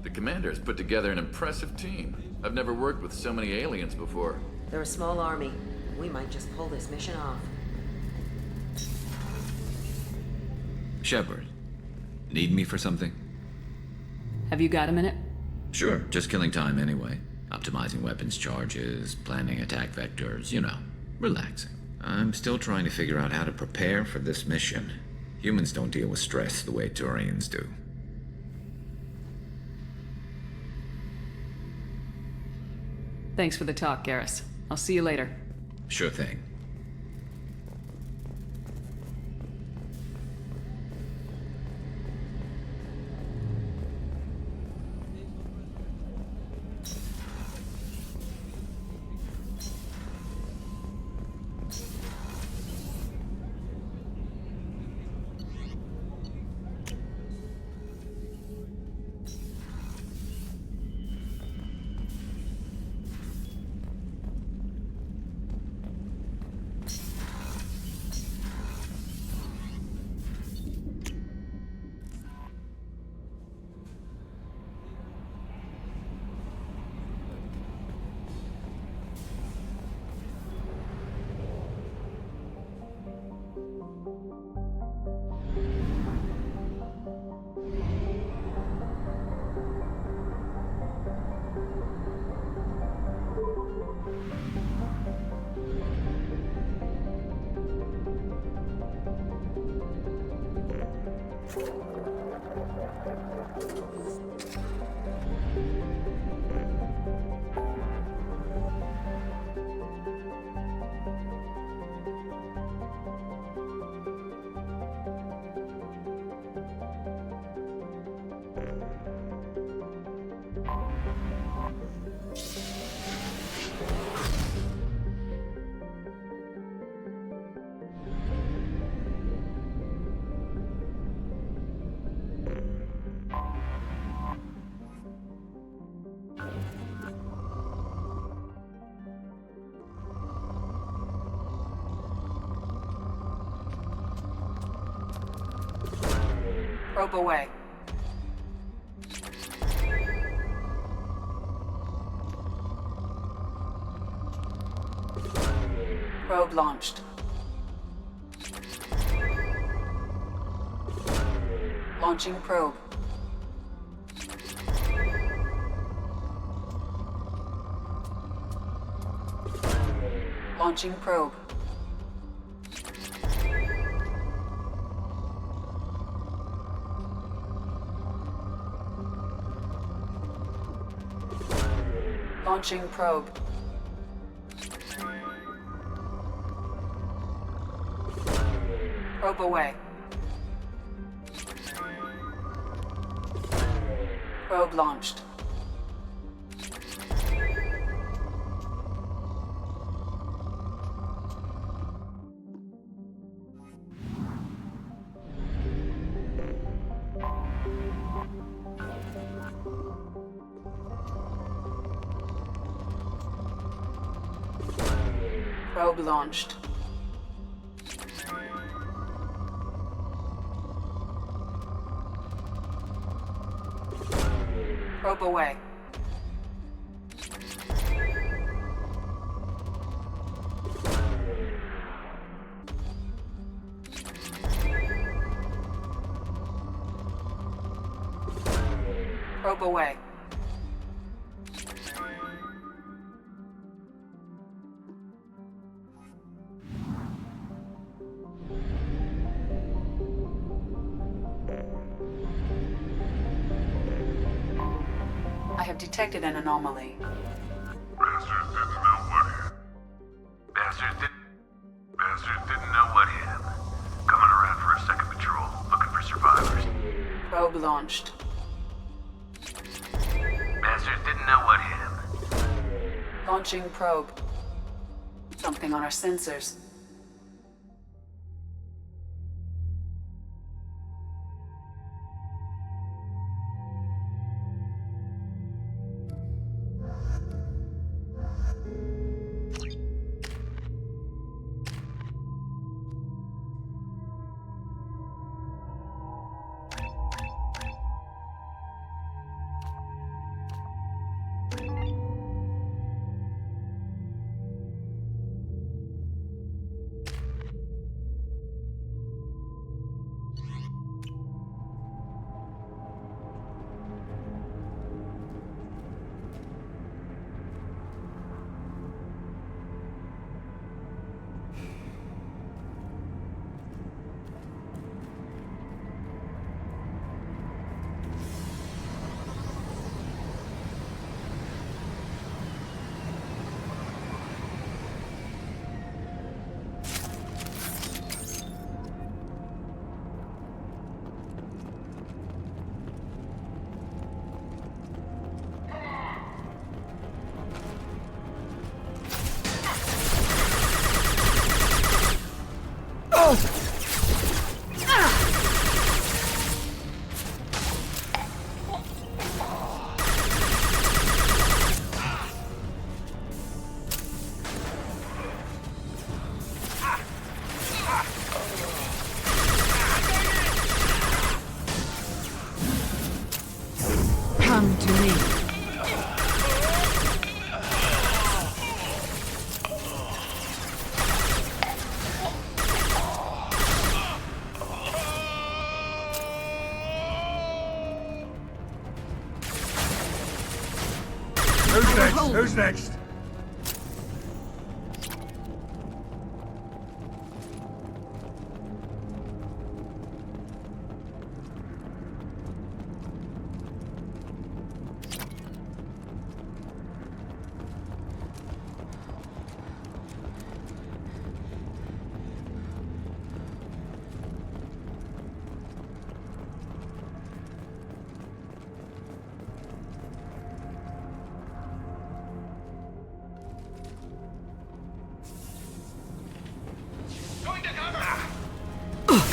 The commander has put together an impressive team. I've never worked with so many aliens before. They're a small army. We might just pull this mission off. Shepard, need me for something? Have you got a minute? Sure, just killing time anyway. Optimizing weapons charges, planning attack vectors, you know, relaxing. I'm still trying to figure out how to prepare for this mission. Humans don't deal with stress the way Turians do. Thanks for the talk, Garrus. I'll see you later. Sure thing. Probe away. Probe launched. Launching probe. Launching probe. Launching probe. Probe away. Probe launched. Probe launched. Probe away. Probe away. I have detected an anomaly. Bastards didn't know what hit him. Coming around for a second patrol, looking for survivors. Probe launched. Bastards didn't know what hit him. Launching probe. Something on our sensors. Come to me. Who's next? Who's next?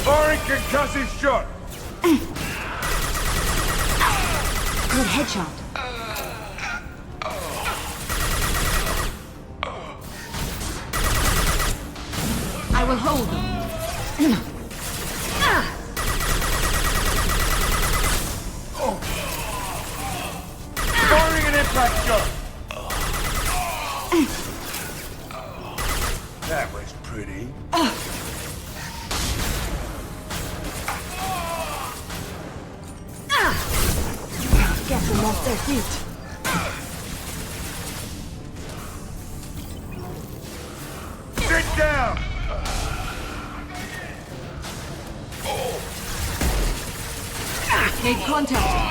Firing concussive shot! Good headshot. I will hold them. Firing an impact shot! That was pretty. Get them off their feet. Sit down! Make contact.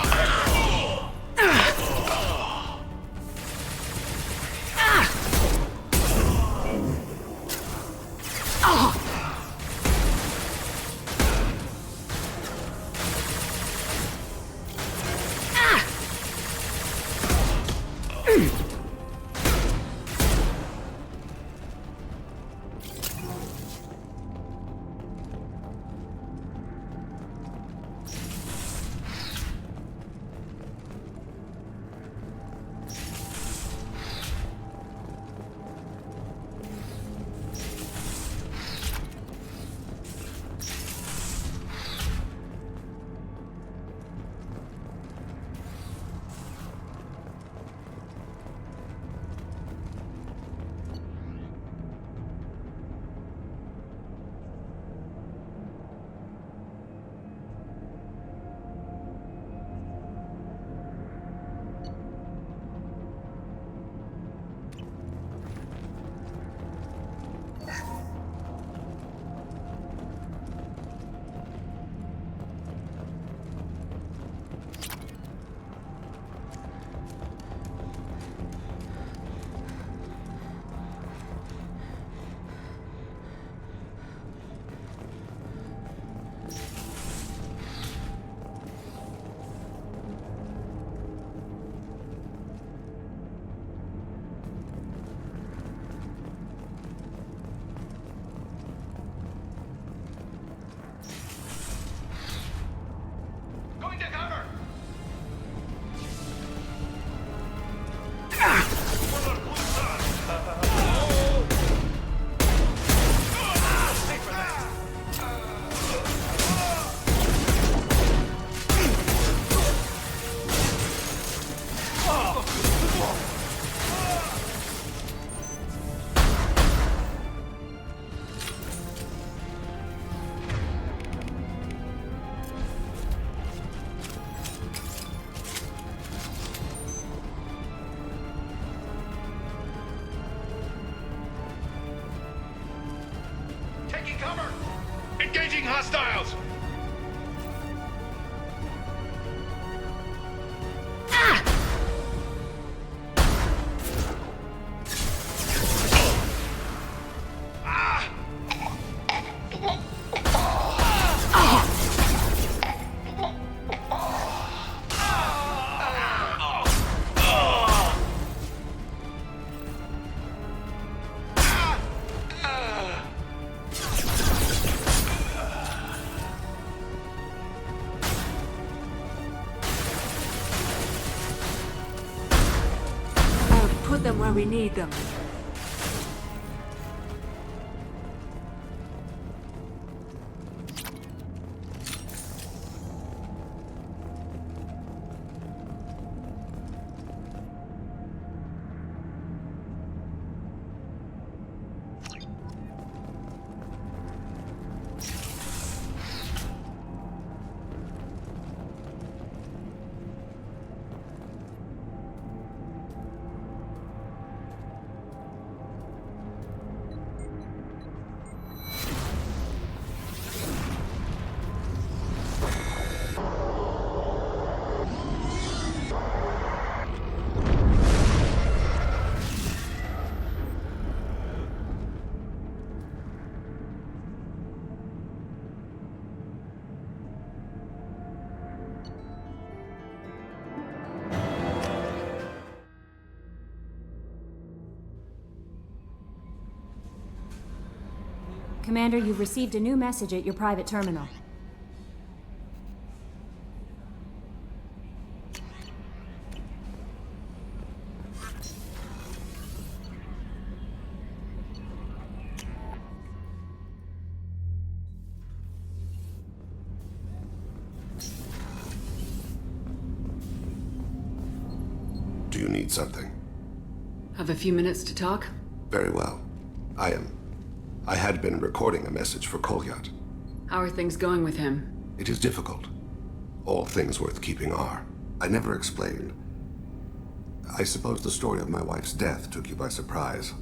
Engaging hostiles! We need them. Commander, you've received a new message at your private terminal. Do you need something? Have a few minutes to talk? Very well. I had been recording a message for Kolyat. How are things going with him? It is difficult. All things worth keeping are. I never explained. I suppose the story of my wife's death took you by surprise.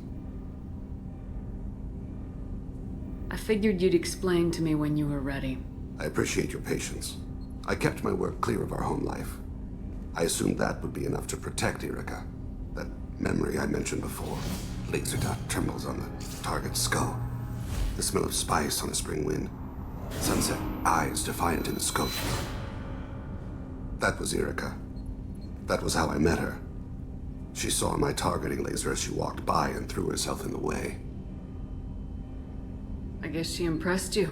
I figured you'd explain to me when you were ready. I appreciate your patience. I kept my work clear of our home life. I assumed that would be enough to protect Erica. That memory I mentioned before. Laser dot trembles on the target's skull. The smell of spice on a spring wind. Sunset eyes defiant in the scope. That was Erica. That was how I met her. She saw my targeting laser as she walked by and threw herself in the way. I guess she impressed you.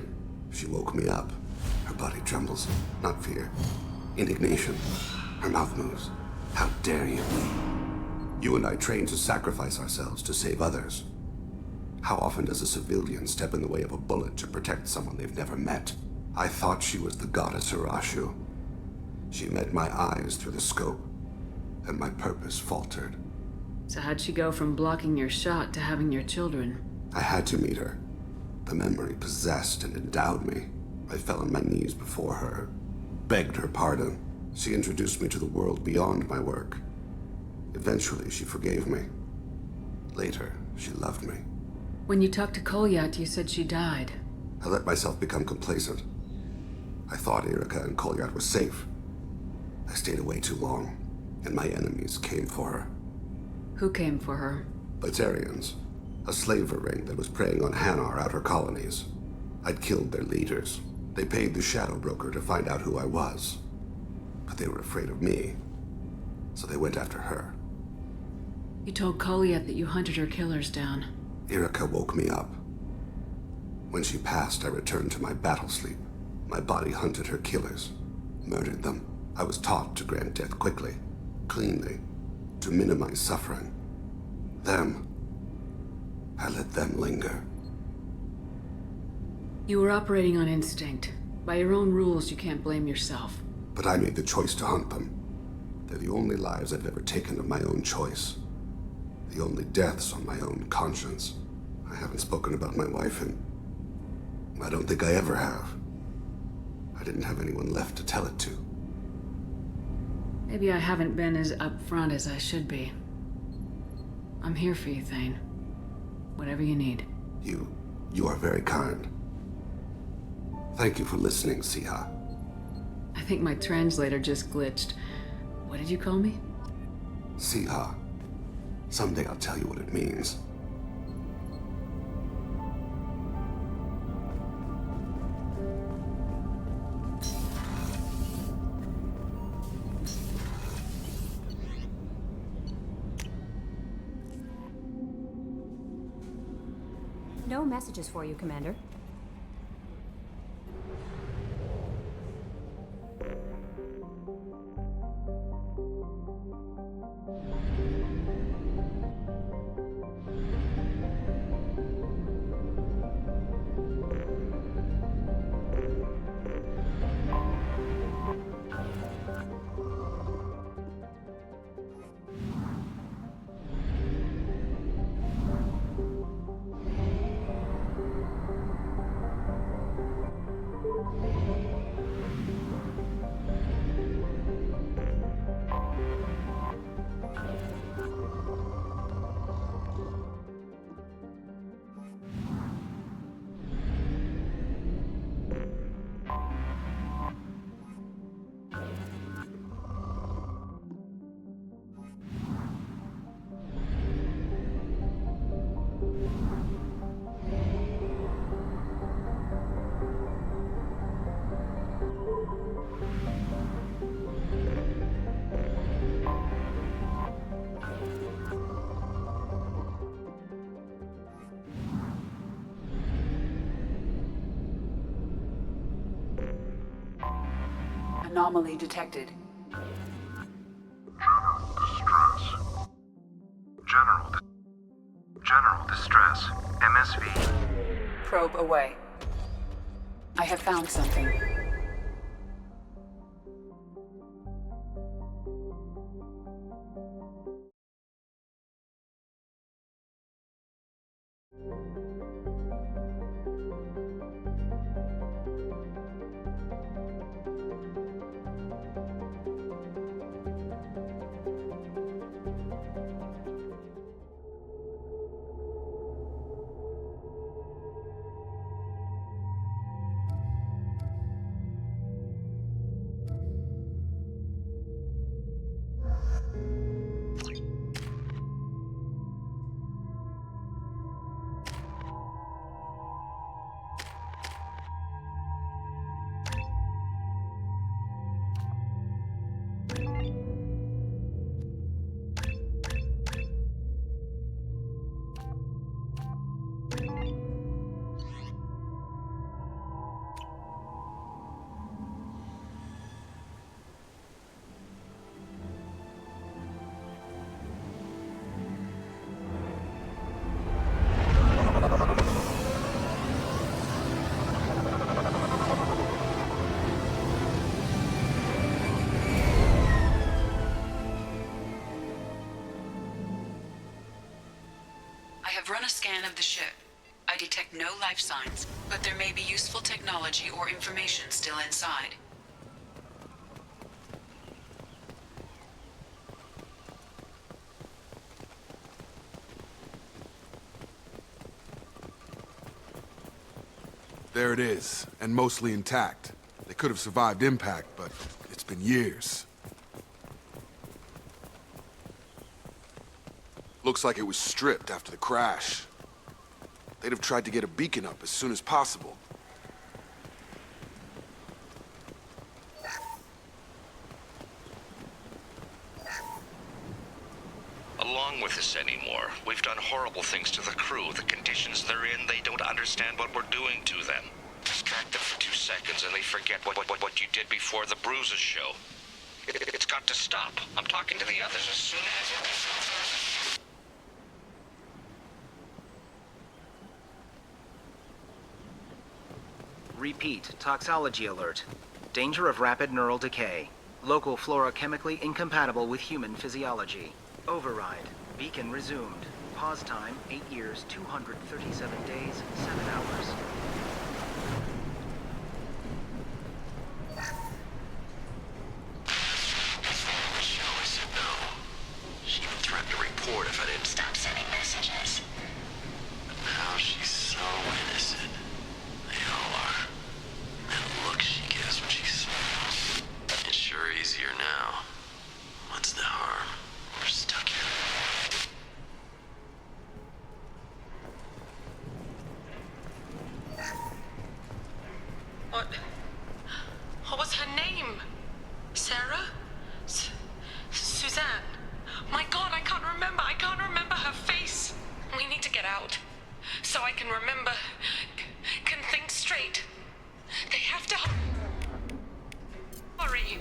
She woke me up. Her body trembles. Not fear. Indignation. Her mouth moves. How dare you? You and I trained to sacrifice ourselves to save others. How often does a civilian step in the way of a bullet to protect someone they've never met? I thought she was the goddess Urashu. She met my eyes through the scope, and my purpose faltered. So how'd she go from blocking your shot to having your children? I had to meet her. The memory possessed and endowed me. I fell on my knees before her, begged her pardon. She introduced me to the world beyond my work. Eventually, she forgave me. Later, she loved me. When you talked to Kolyat, you said she died. I let myself become complacent. I thought Erica and Kolyat were safe. I stayed away too long, and my enemies came for her. Who came for her? Batarians, a slaver ring that was preying on Hanar outer colonies. I'd killed their leaders. They paid the Shadow Broker to find out who I was. But they were afraid of me, so they went after her. You told Kolyat that you hunted her killers down. Erica woke me up. When she passed, I returned to my battle sleep. My body hunted her killers, murdered them. I was taught to grant death quickly, cleanly, to minimize suffering. I let them linger. You were operating on instinct. By your own rules, you can't blame yourself. But I made the choice to hunt them. They're the only lives I've ever taken of my own choice. The only deaths on my own conscience. I haven't spoken about my wife, and I don't think I ever have. I didn't have anyone left to tell it to. Maybe I haven't been as upfront as I should be. I'm here for you, Thane. Whatever you need. You are very kind. Thank you for listening, Siha. I think my translator just glitched. What did you call me? Siha. Someday I'll tell you what it means. No messages for you, Commander. Anomaly detected. Distress. General distress. MSV. Probe away. I have found something. I have run a scan of the ship. I detect no life signs, but there may be useful technology or information still inside. There it is, and mostly intact. They could have survived impact, but it's been years. Looks like it was stripped after the crash. They'd have tried to get a beacon up as soon as possible. Along with this anymore. We've done horrible things to the crew. The conditions they're in, they don't understand what we're doing to them. Distract them for 2 seconds and they forget what you did before the bruises show. It's got to stop. I'm talking to the others as soon as... Repeat, toxology alert. Danger of rapid neural decay. Local flora chemically incompatible with human physiology. Override. Beacon resumed. Pause time, 8 years, 237 days, 7 hours. She always said no. She even threatened to report if I didn't stop sending messages. But now she's so innocent. They all are. That look she gives when she smiles. It's sure easier now. What's the harm? We're stuck here. What was her name? Sarah? Suzanne? My God, I can't remember. I can't remember her face. We need to get out. So I can remember. Can think straight. They have to hurry.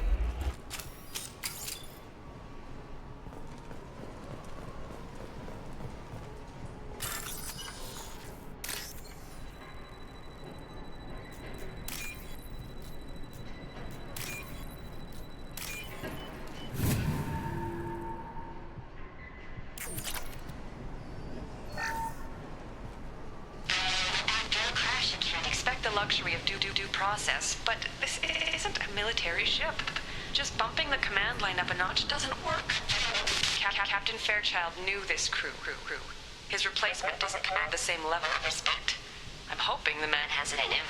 Luxury of due process, but this isn't a military ship. Just bumping the command line up a notch doesn't work. Captain Fairchild knew this crew. His replacement doesn't command the same level of respect. I'm hoping the man has it in him.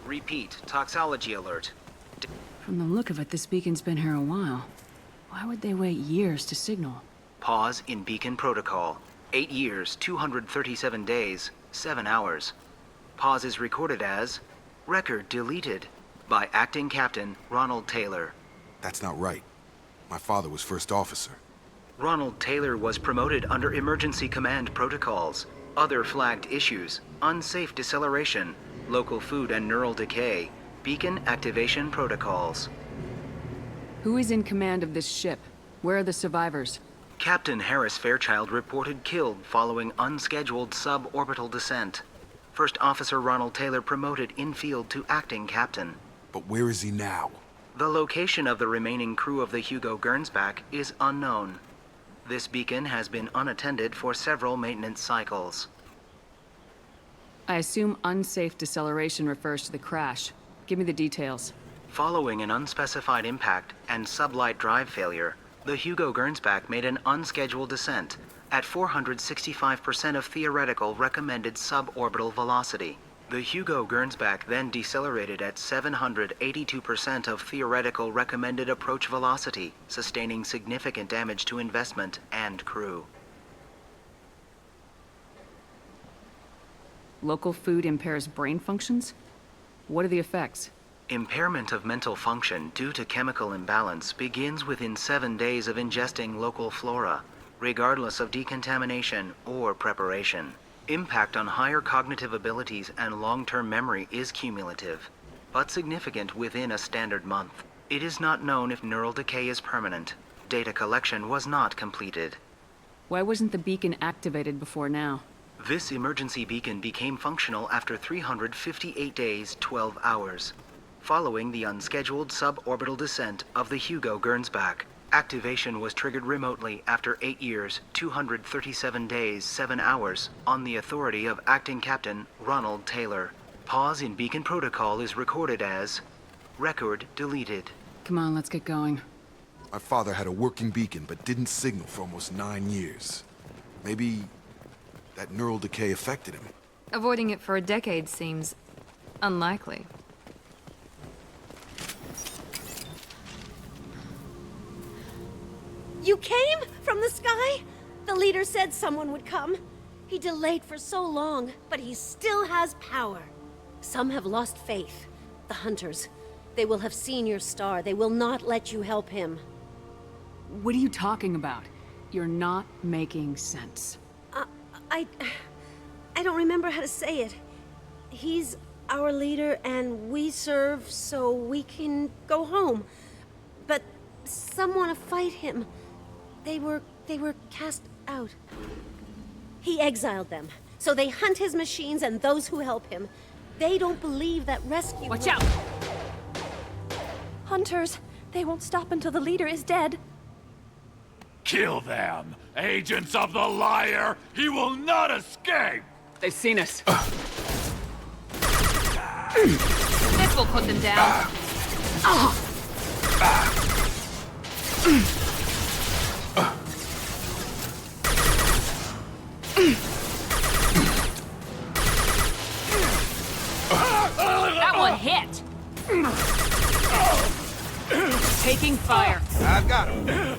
Repeat, toxology alert. From the look of it, this beacon's been here a while. Why would they wait years to signal? Pause in beacon protocol. 8 years, 237 days, 7 hours. Pause is recorded as record deleted by Acting Captain Ronald Taylor. That's not right. My father was first officer. Ronald Taylor was promoted under emergency command protocols. Other flagged issues: unsafe deceleration, local food and neural decay, beacon activation protocols. Who is in command of this ship? Where are the survivors? Captain Harris Fairchild reported killed following unscheduled suborbital descent. First Officer Ronald Taylor promoted in-field to acting captain. But where is he now? The location of the remaining crew of the Hugo Gernsback is unknown. This beacon has been unattended for several maintenance cycles. I assume unsafe deceleration refers to the crash. Give me the details. Following an unspecified impact and sublight drive failure, the Hugo Gernsback made an unscheduled descent at 465% of theoretical recommended suborbital velocity. The Hugo Gernsback then decelerated at 782% of theoretical recommended approach velocity, sustaining significant damage to investment and crew. Local food impairs brain functions? What are the effects? Impairment of mental function due to chemical imbalance begins within 7 days of ingesting local flora, regardless of decontamination or preparation. Impact on higher cognitive abilities and long-term memory is cumulative, but significant within a standard month. It is not known if neural decay is permanent. Data collection was not completed. Why wasn't the beacon activated before now? This emergency beacon became functional after 358 days, 12 hours, following the unscheduled suborbital descent of the Hugo Gernsback. Activation was triggered remotely after 8 years, 237 days, 7 hours, on the authority of Acting Captain Ronald Taylor. Pause in beacon protocol is recorded as record deleted. Come on, let's get going. My father had a working beacon but didn't signal for almost 9 years. Maybe that neural decay affected him. Avoiding it for a decade seems unlikely. You came? From the sky? The leader said someone would come. He delayed for so long, but he still has power. Some have lost faith. The hunters. They will have seen your star. They will not let you help him. What are you talking about? You're not making sense. I don't remember how to say it. He's our leader and we serve so we can go home. But some want to fight him. They were cast out. He exiled them, so they hunt his machines and those who help him. They don't believe that rescue— Watch out! Hunters, they won't stop until the leader is dead. Kill them! Agents of the liar! He will not escape! They've seen us. This will put them down. That one hit! Taking fire. I've got him.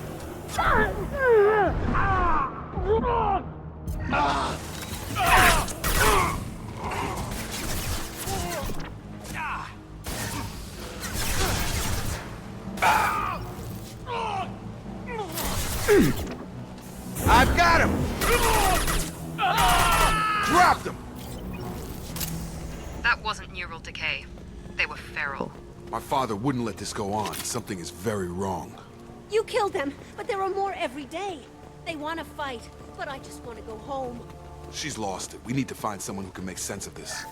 I've got him! Dropped him! That wasn't neural decay. They were feral. My father wouldn't let this go on. Something is very wrong. You killed them, but there are more every day. They want to fight, but I just want to go home. She's lost it. We need to find someone who can make sense of this.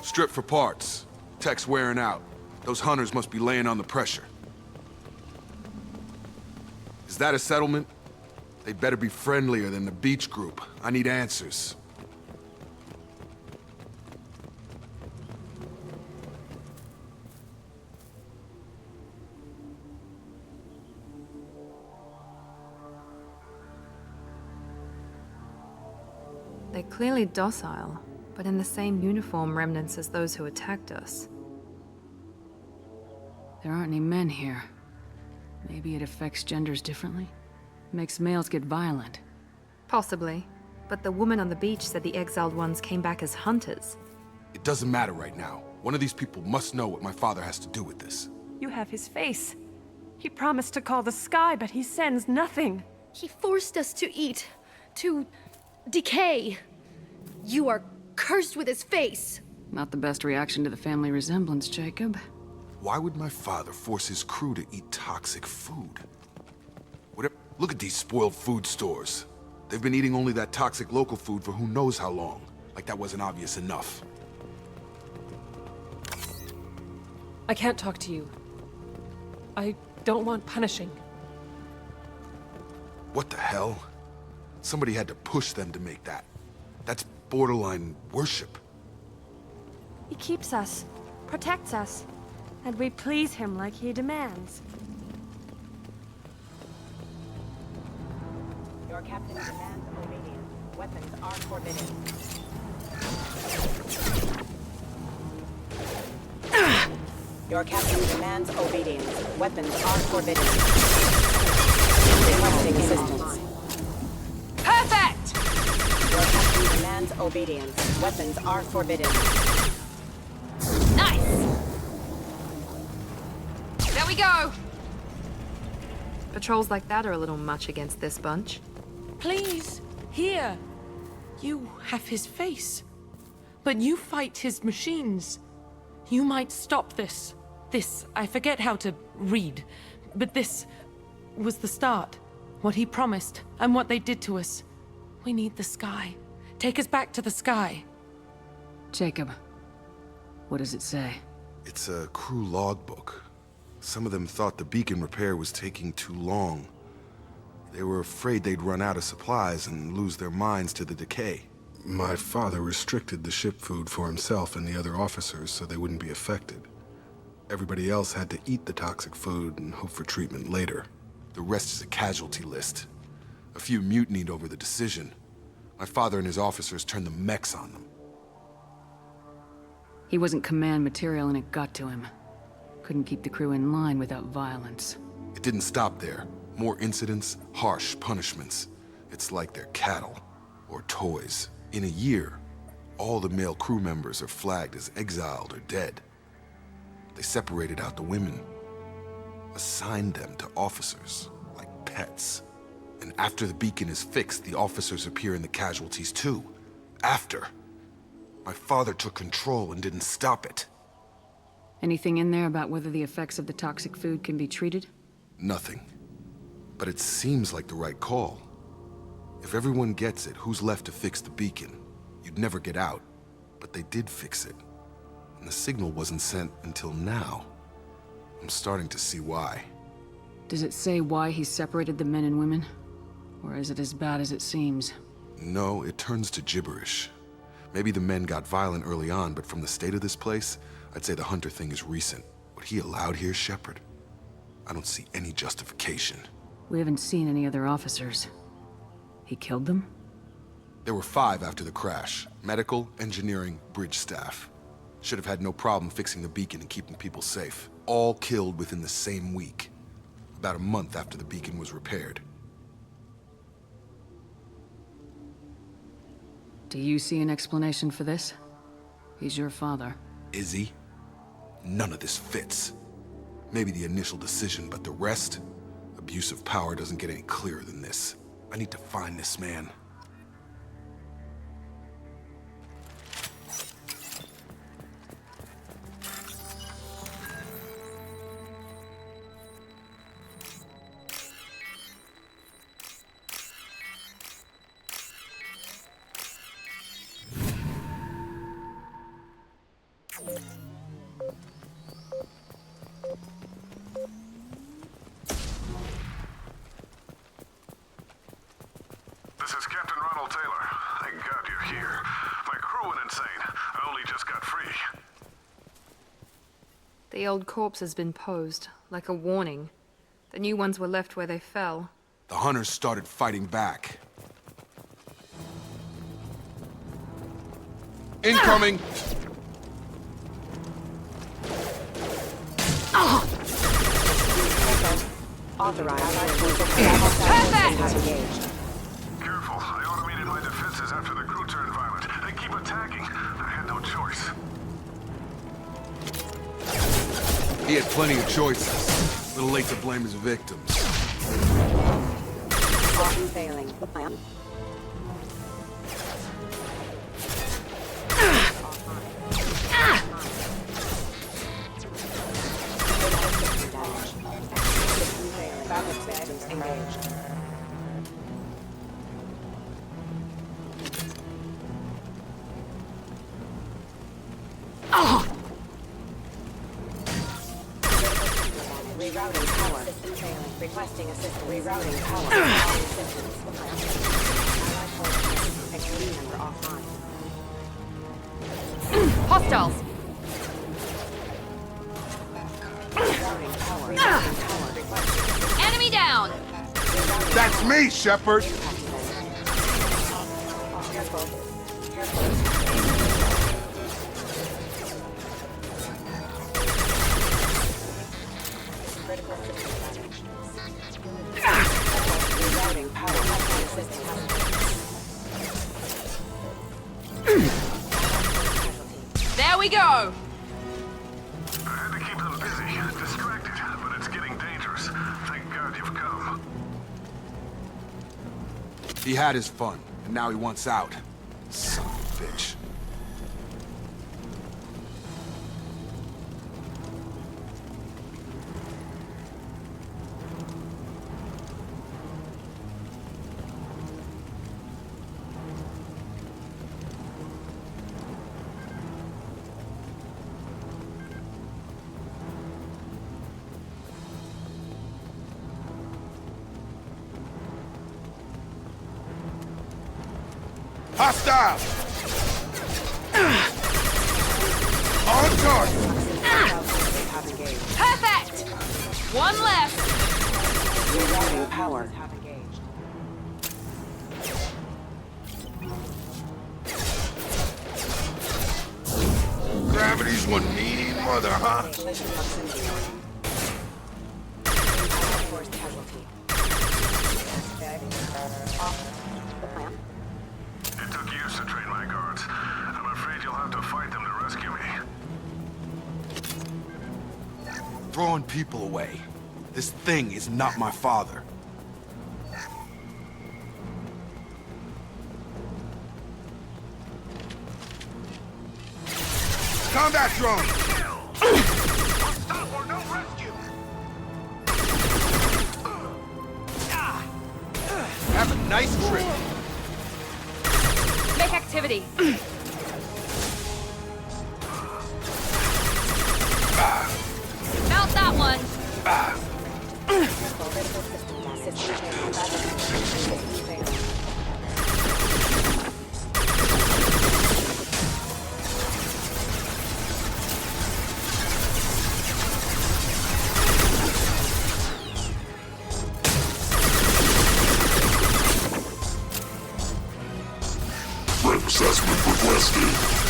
Strip for parts. Tech's wearing out. Those hunters must be laying on the pressure. Is that a settlement? They'd better be friendlier than the beach group. I need answers. They're clearly docile, but in the same uniform remnants as those who attacked us. There aren't any men here. Maybe it affects genders differently? Makes males get violent. Possibly. But the woman on the beach said the exiled ones came back as hunters. It doesn't matter right now. One of these people must know what my father has to do with this. You have his face. He promised to call the sky, but he sends nothing. He forced us to eat, to decay. You are cursed with his face. Not the best reaction to the family resemblance, Jacob. Why would my father force his crew to eat toxic food? Look at these spoiled food stores. They've been eating only that toxic local food for who knows how long. Like that wasn't obvious enough. I can't talk to you. I don't want punishing. What the hell? Somebody had to push them to make that. That's borderline worship. He keeps us, protects us, and we please him like he demands. Your captain demands obedience. Weapons are forbidden. Your captain demands obedience. Weapons are forbidden. Requesting assistance. Perfect! Your captain demands obedience. Weapons are forbidden. Nice! There we go! Patrols like that are a little much against this bunch. Please, here. You have his face. But you fight his machines. You might stop this. This, I forget how to read. But this was the start. What he promised, and what they did to us. We need the sky. Take us back to the sky. Jacob, what does it say? It's a crew logbook. Some of them thought the beacon repair was taking too long. They were afraid they'd run out of supplies and lose their minds to the decay. My father restricted the ship food for himself and the other officers so they wouldn't be affected. Everybody else had to eat the toxic food and hope for treatment later. The rest is a casualty list. A few mutinied over the decision. My father and his officers turned the mechs on them. He wasn't command material and it got to him. Couldn't keep the crew in line without violence. It didn't stop there. More incidents, harsh punishments. It's like they're cattle, or toys. In a year, all the male crew members are flagged as exiled or dead. They separated out the women, assigned them to officers, like pets. And after the beacon is fixed, the officers appear in the casualties too. After. My father took control and didn't stop it. Anything in there about whether the effects of the toxic food can be treated? Nothing. But it seems like the right call. If everyone gets it, who's left to fix the beacon? You'd never get out. But they did fix it. And the signal wasn't sent until now. I'm starting to see why. Does it say why he separated the men and women? Or is it as bad as it seems? No, it turns to gibberish. Maybe the men got violent early on, but from the state of this place, I'd say the Hunter thing is recent. What he allowed here, Shepard? I don't see any justification. We haven't seen any other officers. He killed them? There were 5 after the crash. Medical, engineering, bridge staff. Should have had no problem fixing the beacon and keeping people safe. All killed within the same week. About a month after the beacon was repaired. Do you see an explanation for this? He's your father. Is he? None of this fits. Maybe the initial decision, but the rest? Abuse of power doesn't get any clearer than this. I need to find this man. This is Captain Ronald Taylor. Thank God you're here. My crew went insane. I only just got free. The old corpse has been posed, like a warning. The new ones were left where they fell. The Hunters started fighting back. Incoming! Authorized. Have engaged. Careful. I automated my defenses after the crew turned violent. They keep attacking. I had no choice. He had plenty of choices. A little late to blame his victims. Caution failing. Backup systems engaged. Rerouting power. System failing. Requesting assistance. Rerouting power. Assistance. Allied forces. XP member offline. Hostiles! Rerouting power. Rerouting power. Requesting. Enemy down! That's me, Shepard! Careful. Critical system damage. Rerouting power. System There we go! I had to keep them busy, distracted, but it's getting dangerous. Thank God you've come. He had his fun, and now he wants out. Son of a bitch. Hostile! On target! Perfect! One left! Rerouting power. Gravity's one mean mother, huh? Force casualty. It took years to train my guards. I'm afraid you'll have to fight them to rescue me. Throwing people away. This thing is not my father. Combat drone! Stop or no rescue! Have a nice trip. Make activity! Mount that one! Threat assessment requested.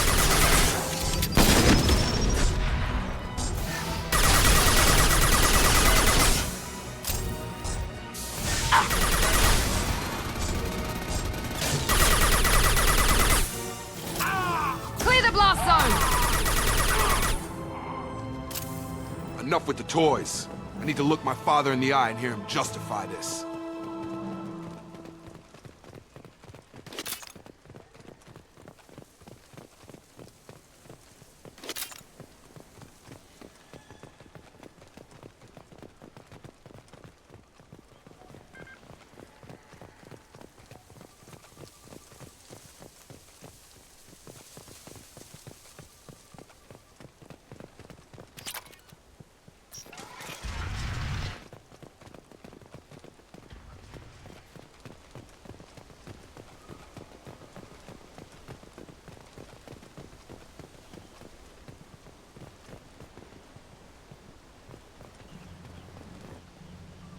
Clear the blast zone! Enough with the toys. I need to look my father in the eye and hear him justify this.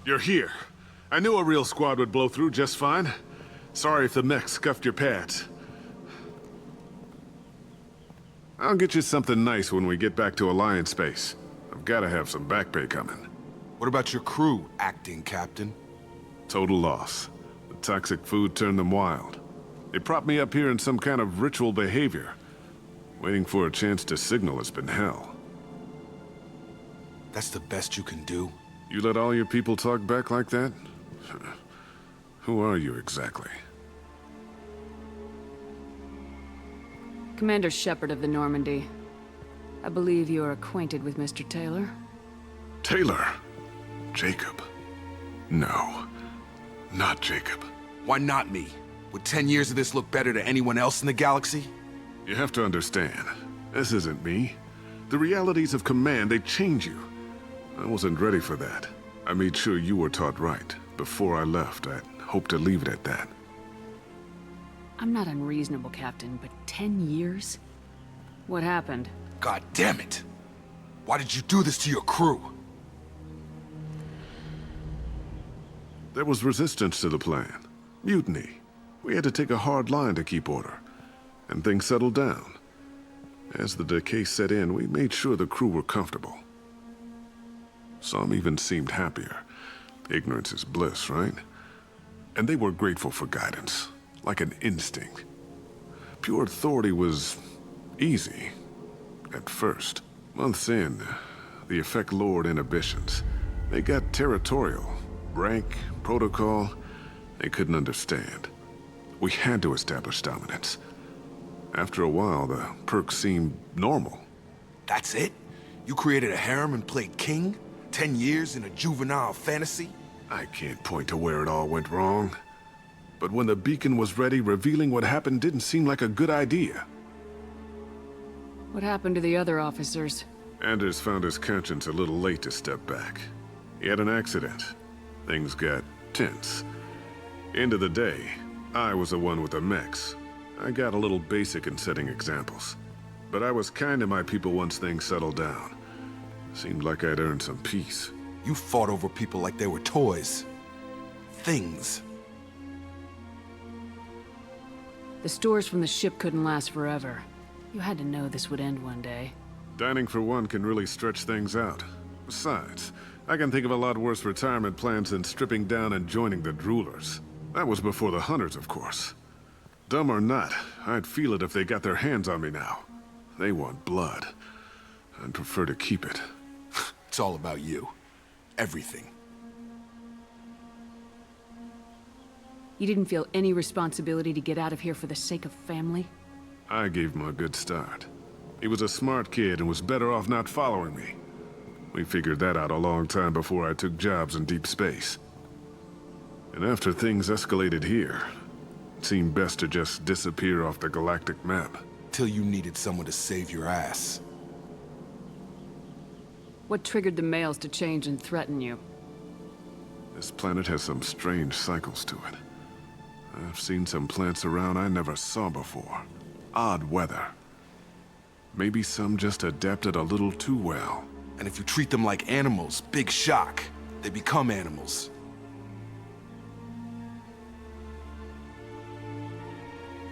You're here. I knew a real squad would blow through just fine. Sorry if the mech scuffed your pads. I'll get you something nice when we get back to Alliance space. I've gotta have some back pay coming. What about your crew, acting captain? Total loss. The toxic food turned them wild. They propped me up here in some kind of ritual behavior. Waiting for a chance to signal has been hell. That's the best you can do? You let all your people talk back like that? Who are you exactly? Commander Shepard of the Normandy. I believe you are acquainted with Mr. Taylor. Taylor? Jacob? No. Not Jacob. Why not me? Would 10 years of this look better to anyone else in the galaxy? You have to understand, this isn't me. The realities of command, they change you. I wasn't ready for that. I made sure you were taught right. Before I left, I hoped to leave it at that. I'm not unreasonable, Captain, but 10 years? What happened? God damn it! Why did you do this to your crew? There was resistance to the plan. Mutiny. We had to take a hard line to keep order. And things settled down. As the decay set in, we made sure the crew were comfortable. Some even seemed happier. Ignorance is bliss, right? And they were grateful for guidance, like an instinct. Pure authority was easy, at first. Months in, the effect lowered inhibitions. They got territorial. Rank, protocol, they couldn't understand. We had to establish dominance. After a while, the perks seemed normal. That's it? You created a harem and played king? 10 years in a juvenile fantasy? I can't point to where it all went wrong. But when the beacon was ready, revealing what happened didn't seem like a good idea. What happened to the other officers? Anders found his conscience a little late to step back. He had an accident. Things got tense. End of the day, I was the one with the mechs. I got a little basic in setting examples. But I was kind to my people once things settled down. Seemed like I'd earned some peace. You fought over people like they were toys. Things. The stores from the ship couldn't last forever. You had to know this would end one day. Dining for one can really stretch things out. Besides, I can think of a lot worse retirement plans than stripping down and joining the droolers. That was before the hunters, of course. Dumb or not, I'd feel it if they got their hands on me now. They want blood. I'd prefer to keep it. It's all about you. Everything. You didn't feel any responsibility to get out of here for the sake of family? I gave him a good start. He was a smart kid and was better off not following me. We figured that out a long time before I took jobs in deep space. And after things escalated here, it seemed best to just disappear off the galactic map. Till you needed someone to save your ass. What triggered the males to change and threaten you? This planet has some strange cycles to it. I've seen some plants around I never saw before. Odd weather. Maybe some just adapted a little too well. And if you treat them like animals, big shock. They become animals.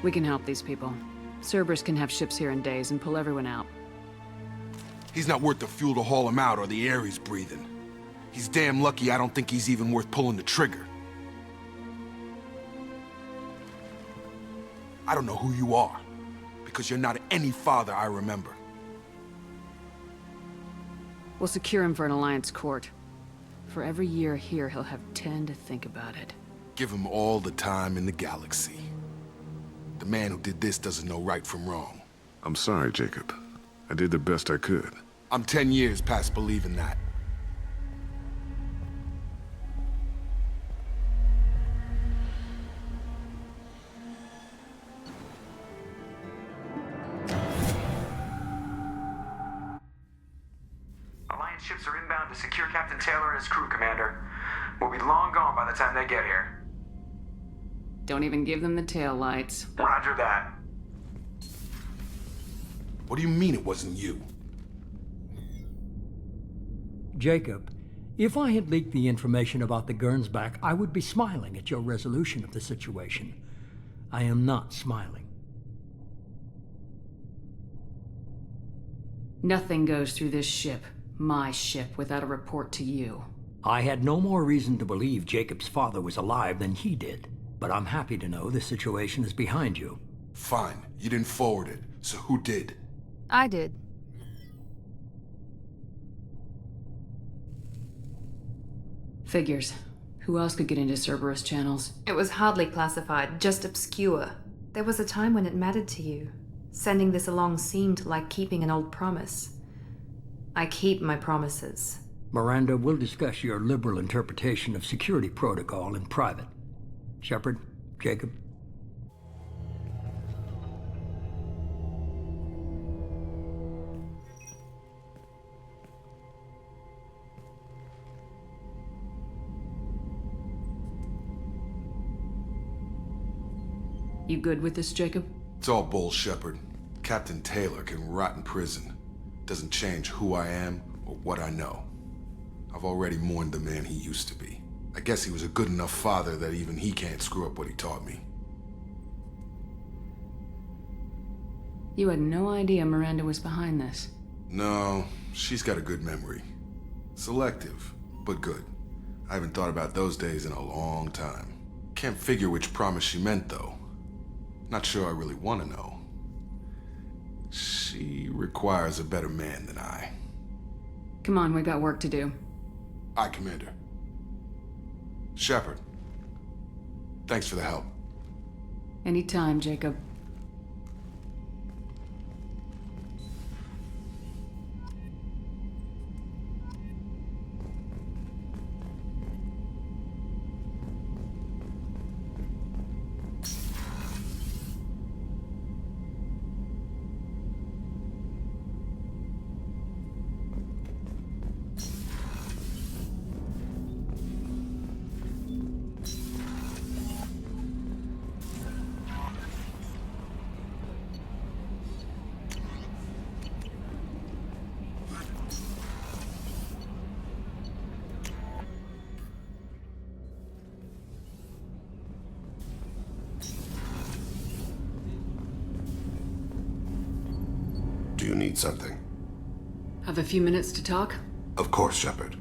We can help these people. Cerberus can have ships here in days and pull everyone out. He's not worth the fuel to haul him out or the air he's breathing. He's damn lucky I don't think he's even worth pulling the trigger. I don't know who you are, because you're not any father I remember. We'll secure him for an Alliance court. For every year here, he'll have 10 to think about it. Give him all the time in the galaxy. The man who did this doesn't know right from wrong. I'm sorry, Jacob. I did the best I could. I'm 10 years past believing that. Alliance ships are inbound to secure Captain Taylor and his crew, Commander. We'll be long gone by the time they get here. Don't even give them the tail lights. Roger that. What do you mean it wasn't you? Jacob, if I had leaked the information about the Gernsback, I would be smiling at your resolution of the situation. I am not smiling. Nothing goes through this ship, my ship, without a report to you. I had no more reason to believe Jacob's father was alive than he did, but I'm happy to know the situation is behind you. Fine, you didn't forward it, so who did? I did. Figures. Who else could get into Cerberus channels? It was hardly classified, just obscure. There was a time when it mattered to you. Sending this along seemed like keeping an old promise. I keep my promises. Miranda, we'll discuss your liberal interpretation of security protocol in private. Shepard, Jacob. You good with this, Jacob? It's all bull, Shepard. Captain Taylor can rot in prison. Doesn't change who I am or what I know. I've already mourned the man he used to be. I guess he was a good enough father that even he can't screw up what he taught me. You had no idea Miranda was behind this. No, she's got a good memory. Selective, but good. I haven't thought about those days in a long time. Can't figure which promise she meant, though. Not sure I really want to know. She requires a better man than I. Come on, we got work to do. Aye, Commander. Shepard, thanks for the help. Anytime, Jacob. Do you need something? Have a few minutes to talk? Of course, Shepard.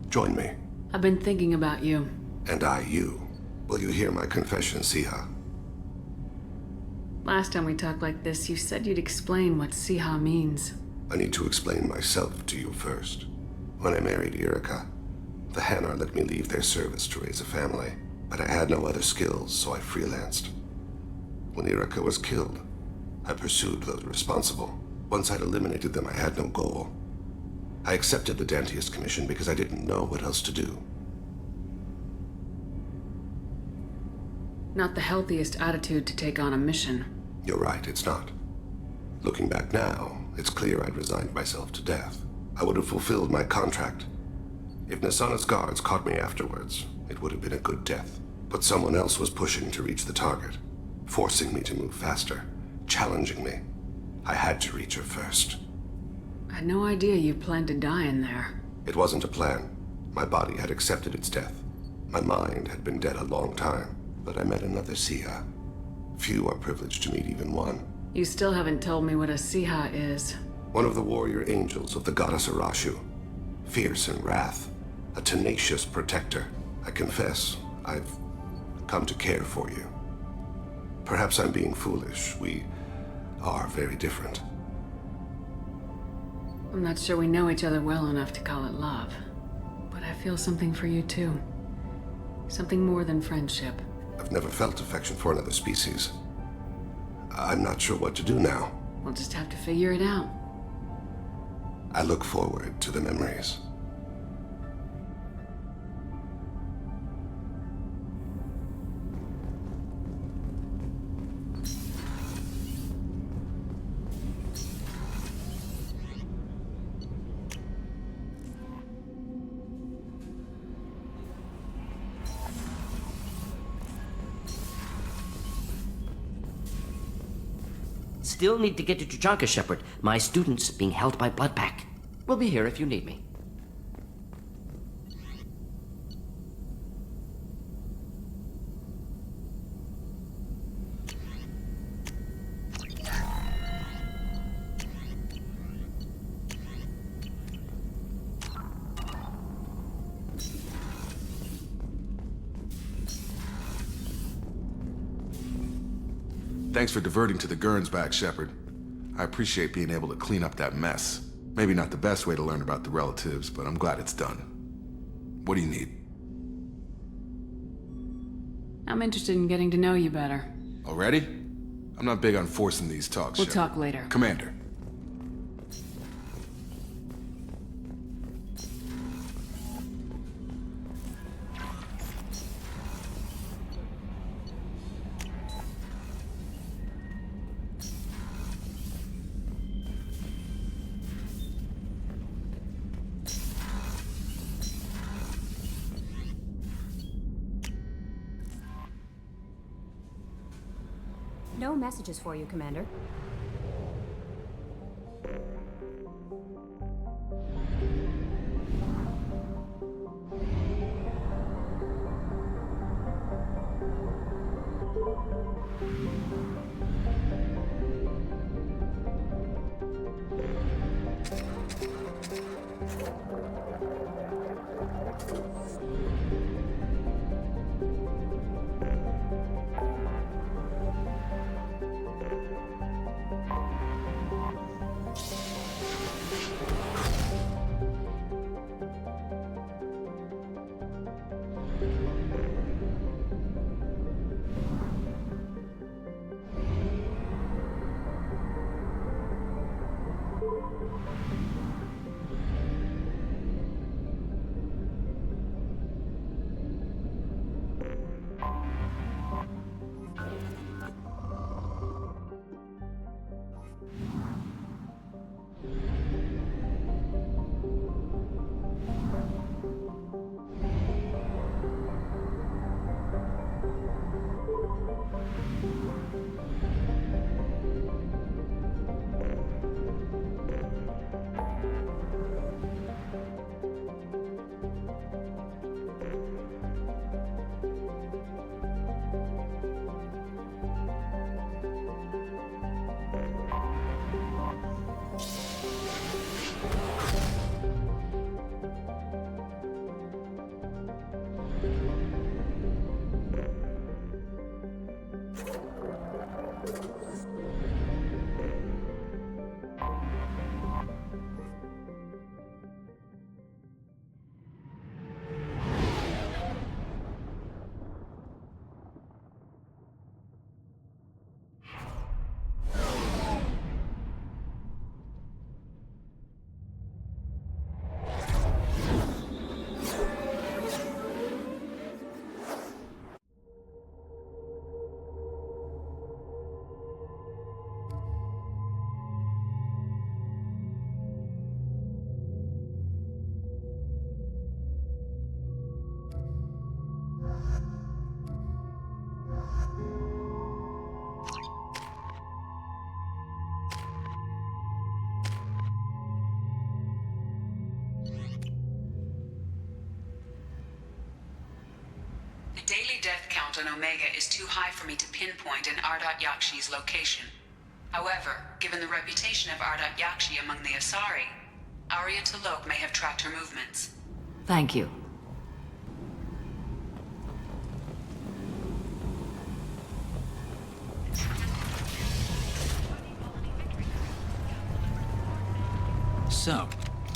Join me. I've been thinking about you. And I you. Will you hear my confession, Siha? Last time we talked like this, you said you'd explain what Siha means. I need to explain myself to you first. When I married Erica, the Hanar let me leave their service to raise a family, but I had no other skills, so I freelanced. When Erica was killed, I pursued those responsible. Once I'd eliminated them, I had no goal. I accepted the Dantius Commission because I didn't know what else to do. Not the healthiest attitude to take on a mission. You're right, it's not. Looking back now, it's clear I'd resigned myself to death. I would have fulfilled my contract. If Nasana's guards caught me afterwards, it would have been a good death. But someone else was pushing to reach the target, forcing me to move faster, challenging me. I had to reach her first. I had no idea you planned to die in there. It wasn't a plan. My body had accepted its death. My mind had been dead a long time, but I met another Siha. Few are privileged to meet even one. You still haven't told me what a Siha is. One of the warrior angels of the goddess Arashu. Fierce in wrath, a tenacious protector. I confess, I've come to care for you. Perhaps I'm being foolish. We are very different. I'm not sure we know each other well enough to call it love. But I feel something for you too. Something more than friendship. I've never felt affection for another species. I'm not sure what to do now. We'll just have to figure it out. I look forward to the memories. Still need to get to Tuchanka, Shepard. My student's being held by Bloodpack. We'll be here if you need me. Thanks for diverting to the Gernsback, Shepard. I appreciate being able to clean up that mess. Maybe not the best way to learn about the relatives, but I'm glad it's done. What do you need? I'm interested in getting to know you better. Already? I'm not big on forcing these talks, We'll Shepard. talk later. Commander. No messages for you, Commander. The daily death count on Omega is too high for me to pinpoint an Ardat Yakshi's location. However, given the reputation of Ardat Yakshi among the Asari, Arya T'Loak may have tracked her movements. Thank you. So,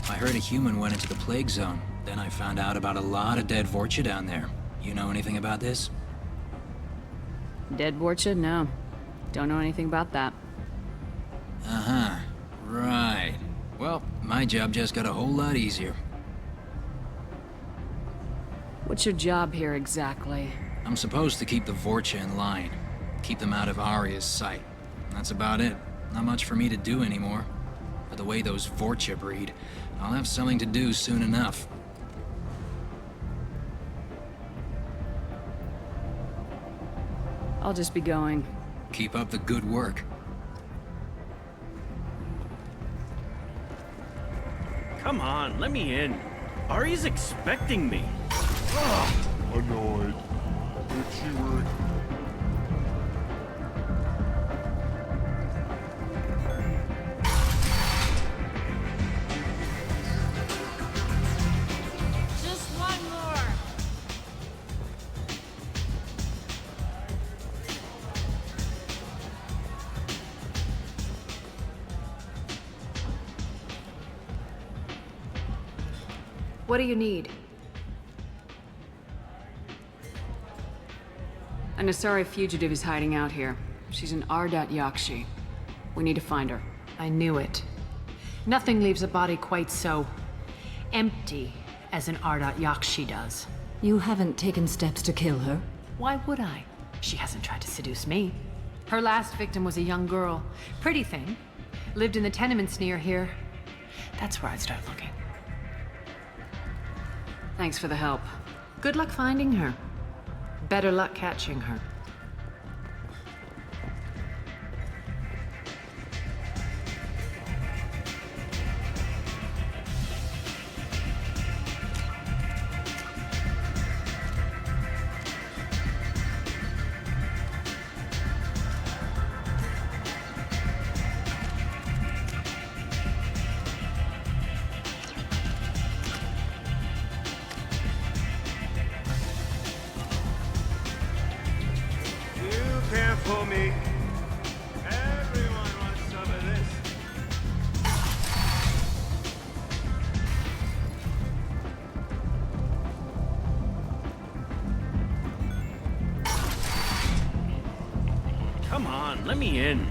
I heard a human went into the plague zone. Then I found out about a lot of dead Vorcha down there. You know anything about this? Dead Vorcha? No. Don't know anything about that. Uh-huh. Right. Well, my job just got a whole lot easier. What's your job here exactly? I'm supposed to keep the Vorcha in line. Keep them out of Arya's sight. That's about it. Not much for me to do anymore. But the way those Vorcha breed, I'll have something to do soon enough. I'll just be going. Keep up the good work. Come on, let me in. Arya's expecting me. Annoyed. Itchy work. Just one more. What do you need? An Asari fugitive is hiding out here. She's an Ardat Yakshi. We need to find her. I knew it. Nothing leaves a body quite so empty as an Ardat Yakshi does. You haven't taken steps to kill her? Why would I? She hasn't tried to seduce me. Her last victim was a young girl. Pretty thing. Lived in the tenements near here. That's where I'd start looking. Thanks for the help. Good luck finding her. Better luck catching her. For me. Everyone wants some of this. Come on, let me in.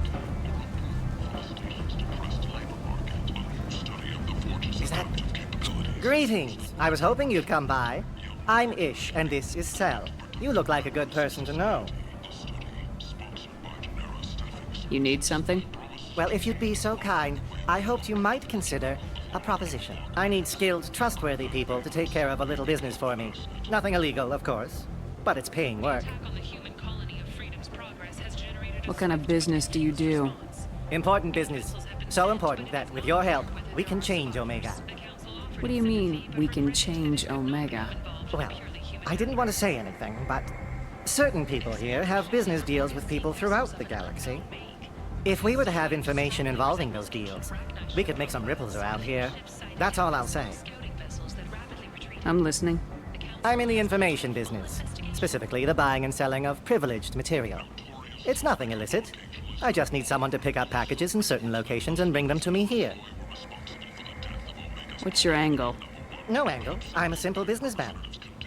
Is that... Greetings. I was hoping you'd come by. I'm Ish, and this is Cell. You look like a good person to know. You need something? Well, if you'd be so kind, I hoped you might consider a proposition. I need skilled, trustworthy people to take care of a little business for me. Nothing illegal, of course, but it's paying work. What kind of business do you do? Important business. So important that, with your help, we can change Omega. What do you mean, we can change Omega? Well, I didn't want to say anything, but certain people here have business deals with people throughout the galaxy. If we were to have information involving those deals, we could make some ripples around here. That's all I'll say. I'm listening. I'm in the information business, specifically the buying and selling of privileged material. It's nothing illicit. I just need someone to pick up packages in certain locations and bring them to me here. What's your angle? No angle. I'm a simple businessman.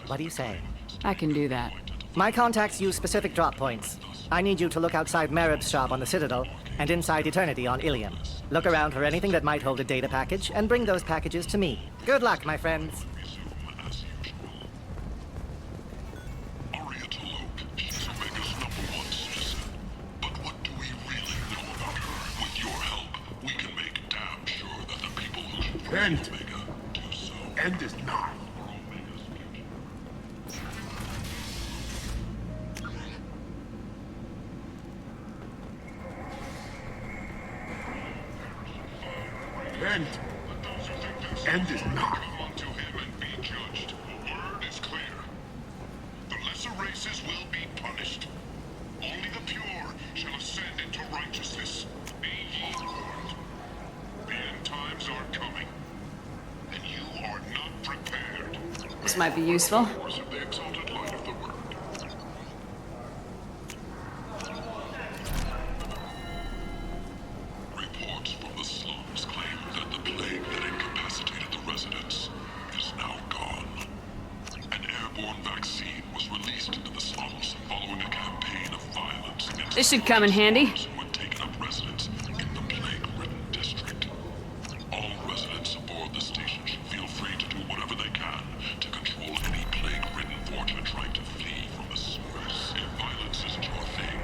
What do you say? I can do that. My contacts use specific drop points. I need you to look outside Merib's shop on the Citadel and inside Eternity on Ilium. Look around for anything that might hold a data package and bring those packages to me. Good luck, my friends. End. End is not. End. End is not. To him and be judged. Word is clear. The lesser races will be punished. Only the pure shall ascend into righteousness. Be ye warned. The end times are coming, and you are not prepared. This might be useful. The exalted light of the word. Reports from the slums claim that the plague that incapacitated the residents is now gone. An airborne vaccine was released into the slums following a campaign of violence against This should come in handy. who had taken up residence in the plague-ridden district. All residents aboard the station should feel free to do whatever they can to control any plague-ridden vortex trying to flee from the sewers. If violence isn't your thing,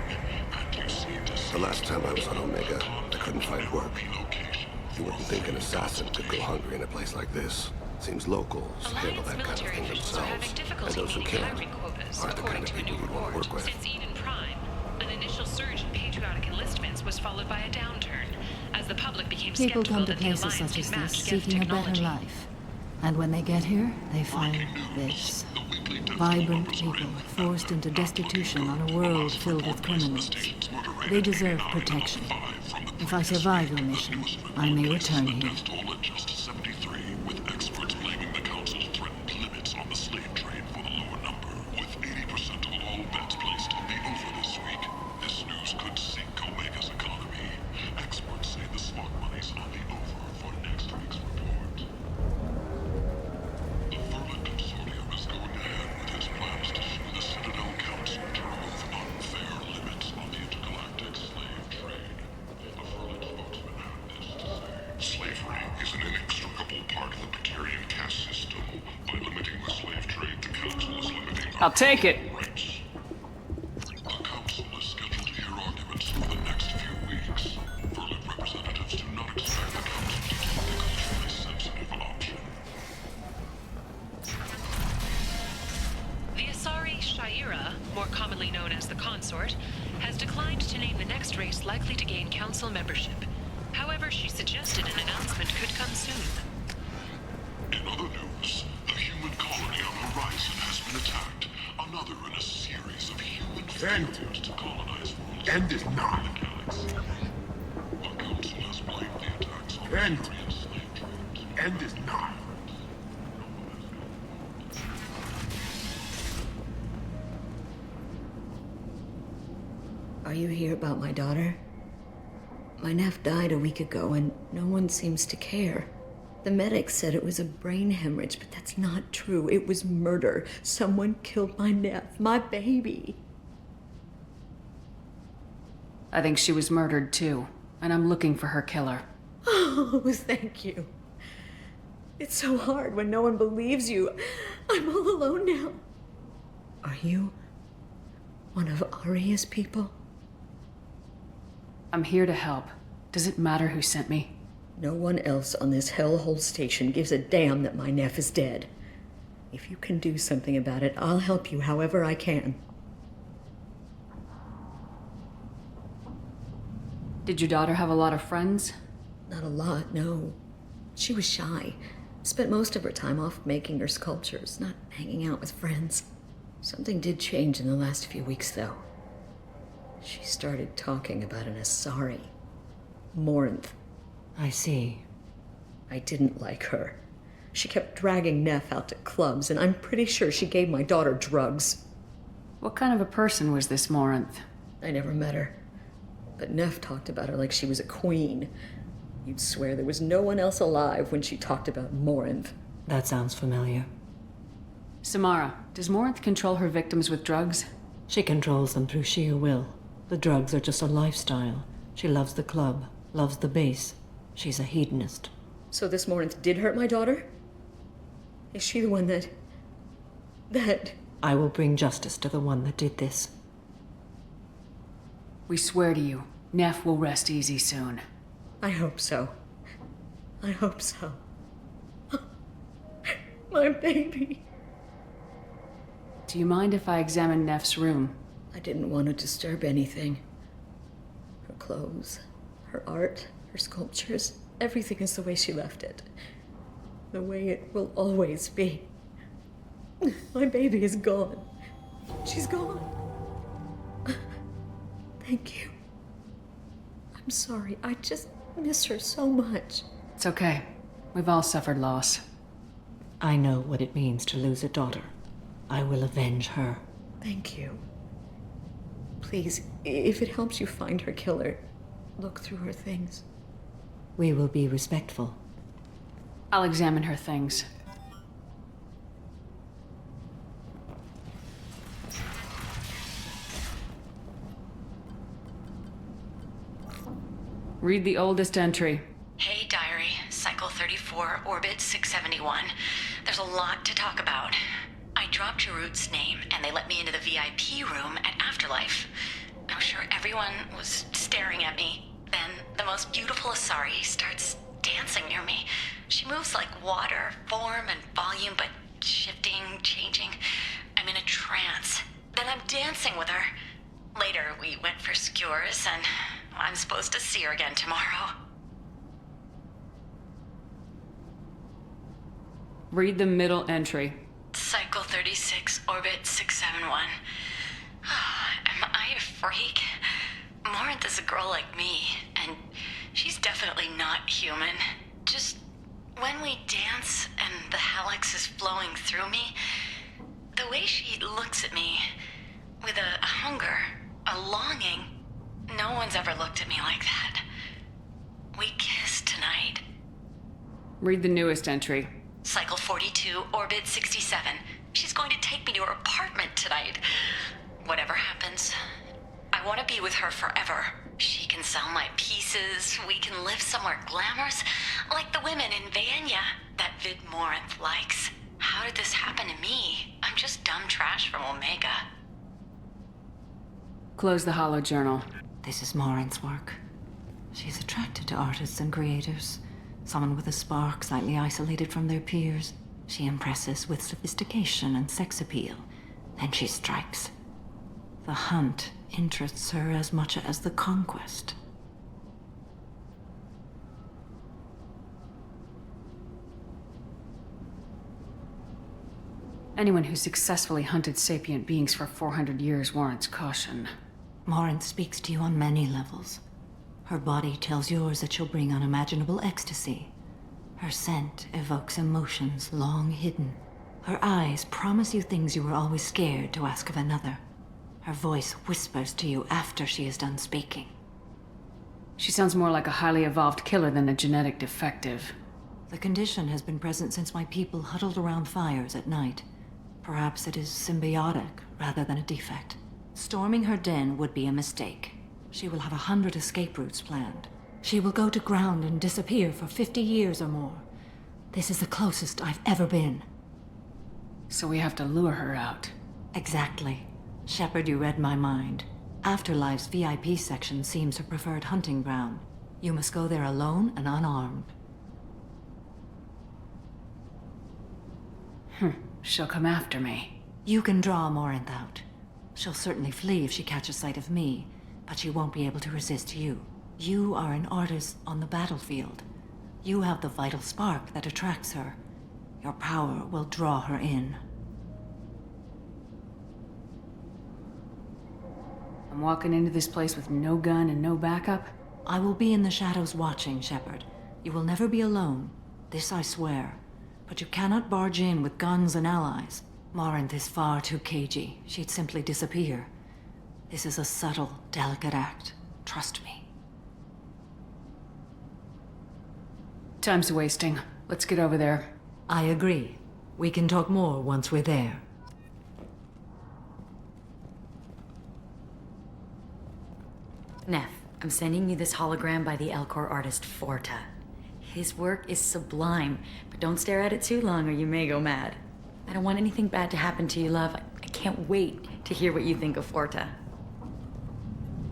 and you seem to The last time I was on Omega, I couldn't find work. You wouldn't think an assassin could go hungry in a place like this. Seems locals handle that kind of thing themselves, and those who can't aren't the kind of people you'd want to work with. Since Eden Prime, an initial surge in patriotic enlistments was followed by a downturn, as the public became People skeptical come to that the places Alliance such as could this match Geth seeking a better technology. life. And when they get here, they find this. Vibrant people forced into destitution on a world filled with criminals. They deserve protection. If I survive your mission, I may return here. Just 73, with experts blaming the Council's threatened limits on the slave trade for the lower number. With 80% of all bets placed to be over this week, this news could sink Omega's economy. Experts say the smart money's on the over for next week's report. The acceptable part of the Batarian caste system. By limiting the slave trade, the Council is limiting I'll take it. rights. The Council is scheduled to hear arguments for the next few weeks. Verlin representatives do not expect the Council to take the culturally sensitive option. The Asari Shaira, more commonly known as the Consort, has declined to name the next race likely to gain Council membership. However, she suggested an announcement could come soon. In other news, the human colony on Horizon has been attacked. Another in a series of human failures to colonize worlds. End it now. The galaxy. The Council has blamed the attacks on End. Batarian slave trade. End it now. Are you here about my daughter? My nephew died a week ago and no one seems to care. The medics said it was a brain hemorrhage, but that's not true. It was murder. Someone killed my nephew, my baby. I think she was murdered too, and I'm looking for her killer. Oh, thank you. It's so hard when no one believes you. I'm all alone now. Are you one of Aria's people? I'm here to help. Does it matter who sent me? No one else on this hellhole station gives a damn that my nephew is dead. If you can do something about it, I'll help you however I can. Did your daughter have a lot of friends? Not a lot, no. She was shy. Spent most of her time off making her sculptures, not hanging out with friends. Something did change in the last few weeks, though. She started talking about an Asari. Morinth. I see. I didn't like her. She kept dragging Neff out to clubs, and I'm pretty sure she gave my daughter drugs. What kind of a person was this Morinth? I never met her. But Neff talked about her like she was a queen. You'd swear there was no one else alive when she talked about Morinth. That sounds familiar. Samara, does Morinth control her victims with drugs? She controls them through sheer will. The drugs are just a lifestyle. She loves the club, loves the base. She's a hedonist. So this Morinth did hurt my daughter? Is she the one that... I will bring justice to the one that did this. We swear to you, Neff will rest easy soon. I hope so. I hope so. My baby. Do you mind if I examine Neff's room? I didn't want to disturb anything. Her clothes, her art, her sculptures, everything is the way she left it. The way it will always be. My baby is gone. She's gone. Thank you. I'm sorry. I just miss her so much. It's okay. We've all suffered loss. I know what it means to lose a daughter. I will avenge her. Thank you. Please, if it helps you find her killer, look through her things. We will be respectful. I'll examine her things. Read the oldest entry. Hey, Diary. Cycle 34, Orbit 671. There's a lot to talk about. I dropped your root's name, and they let me into the VIP room at Afterlife. I'm sure everyone was staring at me. Then the most beautiful Asari starts dancing near me. She moves like water, form and volume, but shifting, changing. I'm in a trance. Then I'm dancing with her. Later, we went for skewers, and I'm supposed to see her again tomorrow. Read the middle entry. Cycle 36, Orbit 671. Am I a freak? Morinth is a girl like me, and she's definitely not human. Just when we dance and the hallux is flowing through me, the way she looks at me with a hunger, a longing, no one's ever looked at me like that. We kissed tonight. Read the newest entry. Cycle 42, Orbit 67. She's going to take me to her apartment tonight. Whatever happens, I want to be with her forever. She can sell my pieces. We can live somewhere glamorous, like the women in Vanya that Vid Morinth likes. How did this happen to me? I'm just dumb trash from Omega. Close the hollow journal. This is Morinth's work. She's attracted to artists and creators. Someone with a spark, slightly isolated from their peers. She impresses with sophistication and sex appeal. Then she strikes. The hunt interests her as much as the conquest. Anyone who successfully hunted sapient beings for 400 years warrants caution. Morinth speaks to you on many levels. Her body tells yours that she'll bring unimaginable ecstasy. Her scent evokes emotions long hidden. Her eyes promise you things you were always scared to ask of another. Her voice whispers to you after she is done speaking. She sounds more like a highly evolved killer than a genetic defective. The condition has been present since my people huddled around fires at night. Perhaps it is symbiotic rather than a defect. Storming her den would be a mistake. She will have 100 escape routes planned. She will go to ground and disappear for 50 years or more. This is the closest I've ever been. So we have to lure her out. Exactly. Shepard, you read my mind. Afterlife's VIP section seems her preferred hunting ground. You must go there alone and unarmed. She'll come after me. You can draw Morinth out. She'll certainly flee if she catches sight of me, but she won't be able to resist you. You are an artist on the battlefield. You have the vital spark that attracts her. Your power will draw her in. I'm walking into this place with no gun and no backup? I will be in the shadows watching, Shepard. You will never be alone. This I swear. But you cannot barge in with guns and allies. Morinth is far too cagey. She'd simply disappear. This is a subtle, delicate act. Trust me. Time's wasting. Let's get over there. I agree. We can talk more once we're there. Neff, I'm sending you this hologram by the Elcor artist Forta. His work is sublime, but don't stare at it too long or you may go mad. I don't want anything bad to happen to you, love. I can't wait to hear what you think of Forta.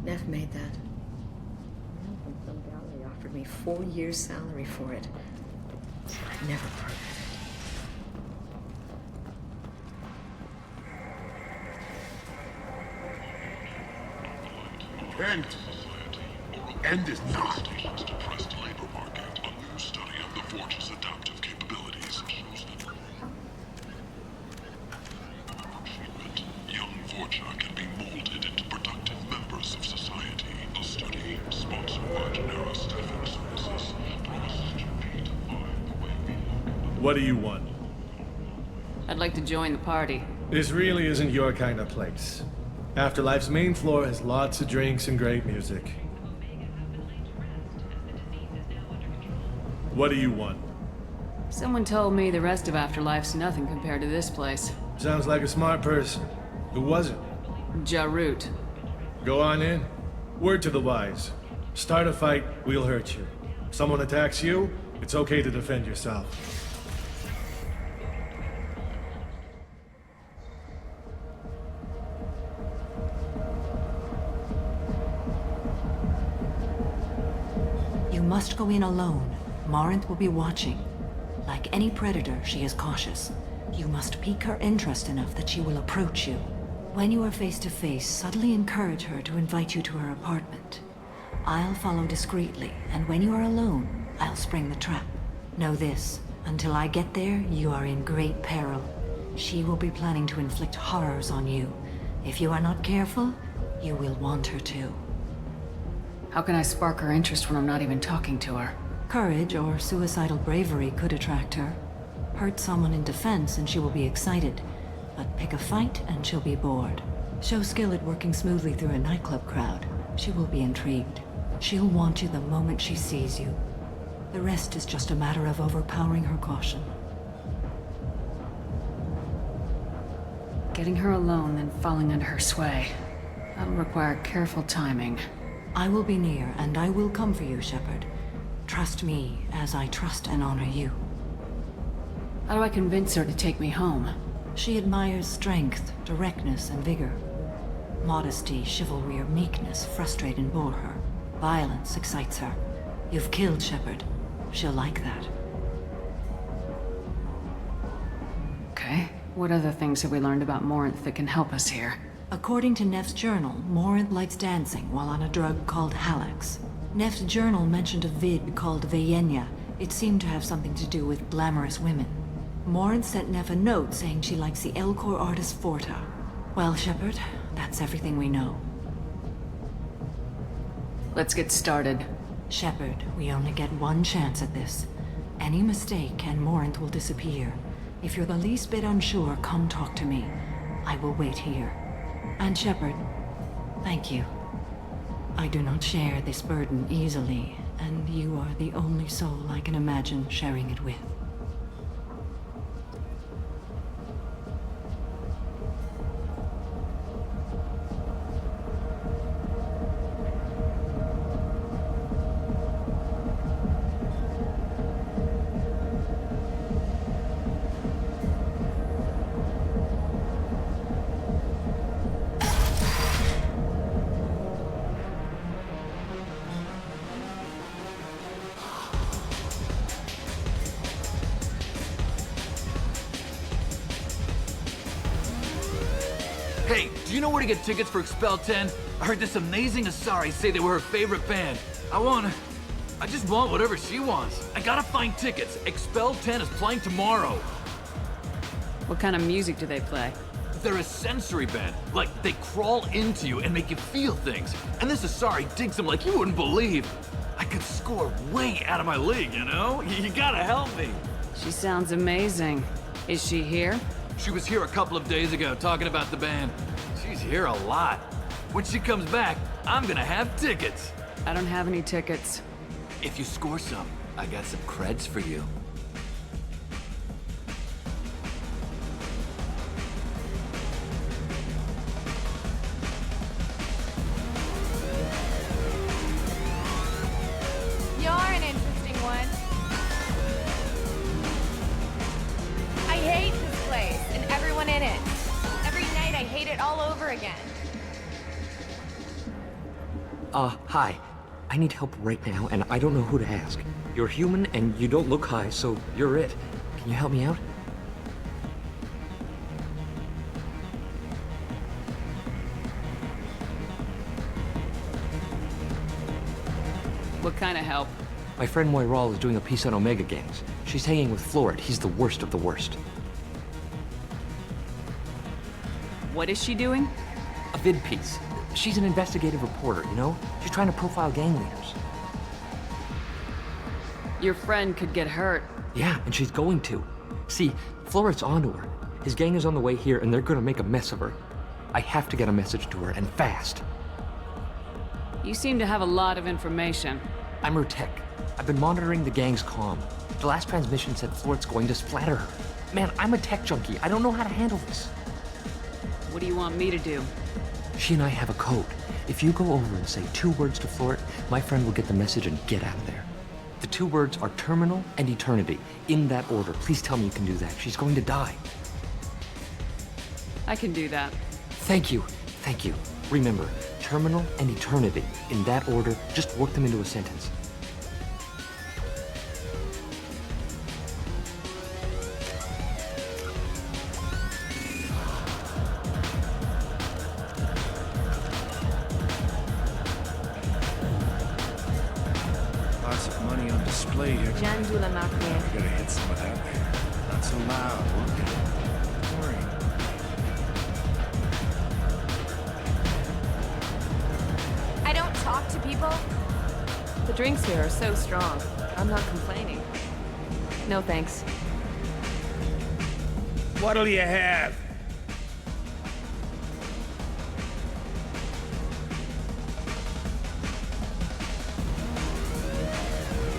Neff made that. Some gallery offered me 4 years' salary for it. I'd never part with it. End. End is not. Depressed labor market. A new study of the Forge's adaptive capabilities shows that young Forger can be molded into productive members of society. A study sponsored by Genera Staffing Services promises to redefine the way we look. What do you want? I'd like to join the party. This really isn't your kind of place. Afterlife's main floor has lots of drinks and great music. What do you want? Someone told me the rest of Afterlife's nothing compared to this place. Sounds like a smart person. Who was it? Jarut. Go on in. Word to the wise. Start a fight, we'll hurt you. Someone attacks you, it's okay to defend yourself. You must go in alone. Morinth will be watching. Like any predator, she is cautious. You must pique her interest enough that she will approach you. When you are face to face, subtly encourage her to invite you to her apartment. I'll follow discreetly, and when you are alone, I'll spring the trap. Know this, until I get there, you are in great peril. She will be planning to inflict horrors on you. If you are not careful, you will want her to. How can I spark her interest when I'm not even talking to her? Courage or suicidal bravery could attract her. Hurt someone in defense and she will be excited. But pick a fight and she'll be bored. Show skill at working smoothly through a nightclub crowd. She will be intrigued. She'll want you the moment she sees you. The rest is just a matter of overpowering her caution. Getting her alone, then falling under her sway. That'll require careful timing. I will be near, and I will come for you, Shepard. Trust me as I trust and honor you. How do I convince her to take me home? She admires strength, directness, and vigor. Modesty, chivalry, or meekness frustrate and bore her. Violence excites her. You've killed Shepard. She'll like that. Okay. What other things have we learned about Morinth that can help us here? According to Neff's journal, Morinth likes dancing while on a drug called Halax. Neff's journal mentioned a vid called Vayenya. It seemed to have something to do with glamorous women. Morinth sent Neff a note saying she likes the Elcor artist Forta. Well, Shepard, that's everything we know. Let's get started. Shepard, we only get one chance at this. Any mistake and Morinth will disappear. If you're the least bit unsure, come talk to me. I will wait here. And Shepard, thank you. I do not share this burden easily, and you are the only soul I can imagine sharing it with. Hey, do you know where to get tickets for Expel 10? I heard this amazing Asari say they were her favorite band. I just want whatever she wants. I gotta find tickets. Expel 10 is playing tomorrow. What kind of music do they play? They're a sensory band. Like, they crawl into you and make you feel things. And this Asari digs them like you wouldn't believe. I could score way out of my league, you know? You gotta help me. She sounds amazing. Is she here? She was here a couple of days ago talking about the band. She's here a lot. When she comes back, I'm gonna have tickets. I don't have any tickets. If you score some, I got some creds for you. You're an interesting one. I hate this place and everyone in it. Every night I hate it all over again. Hi. I need help right now, and I don't know who to ask. You're human, and you don't look high, so you're it. Can you help me out? What kind of help? My friend Moiral is doing a piece on Omega gangs. She's hanging with Florid. He's the worst of the worst. What is she doing? A vid piece. She's an investigative reporter, you know? She's trying to profile gang leaders. Your friend could get hurt. Yeah, and she's going to. See, Florid's onto her. His gang is on the way here, and they're gonna make a mess of her. I have to get a message to her, and fast. You seem to have a lot of information. I'm her tech. I've been monitoring the gang's comm. The last transmission said Florid's going to splatter her. Man, I'm a tech junkie. I don't know how to handle this. What do you want me to do? She and I have a code. If you go over and say 2 words to Florid, my friend will get the message and get out of there. The 2 words are terminal and eternity. In that order. Please tell me you can do that. She's going to die. I can do that. Thank you. Thank you. Remember, terminal and eternity. In that order, just work them into a sentence. Lots of money on display here. Jandula Makne. I gotta hit some of that. Not so loud, okay? Don't worry. I don't talk to people. The drinks here are so strong. I'm not complaining. No thanks. What'll you have?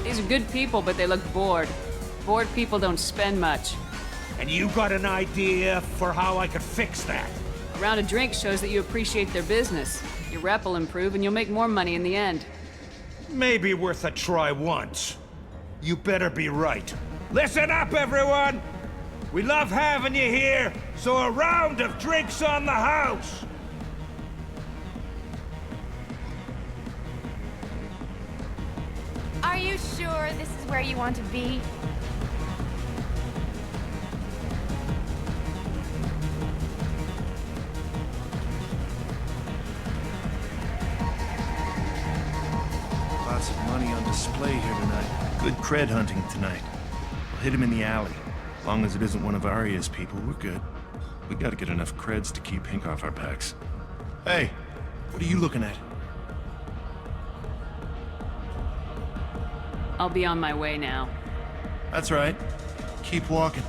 These are good people, but they look bored. Bored people don't spend much. And you got an idea for how I could fix that? A round of drinks shows that you appreciate their business. Your rep will improve and you'll make more money in the end. Maybe worth a try once. You better be right. Listen up, everyone! We love having you here, so a round of drinks on the house! Are you sure this is where you want to be? Lots of money on display here tonight. Good cred hunting tonight. We'll hit him in the alley. As long as it isn't one of Arya's people, we're good. We gotta get enough creds to keep Pink off our backs. Hey, what are you looking at? I'll be on my way now. That's right. Keep walking.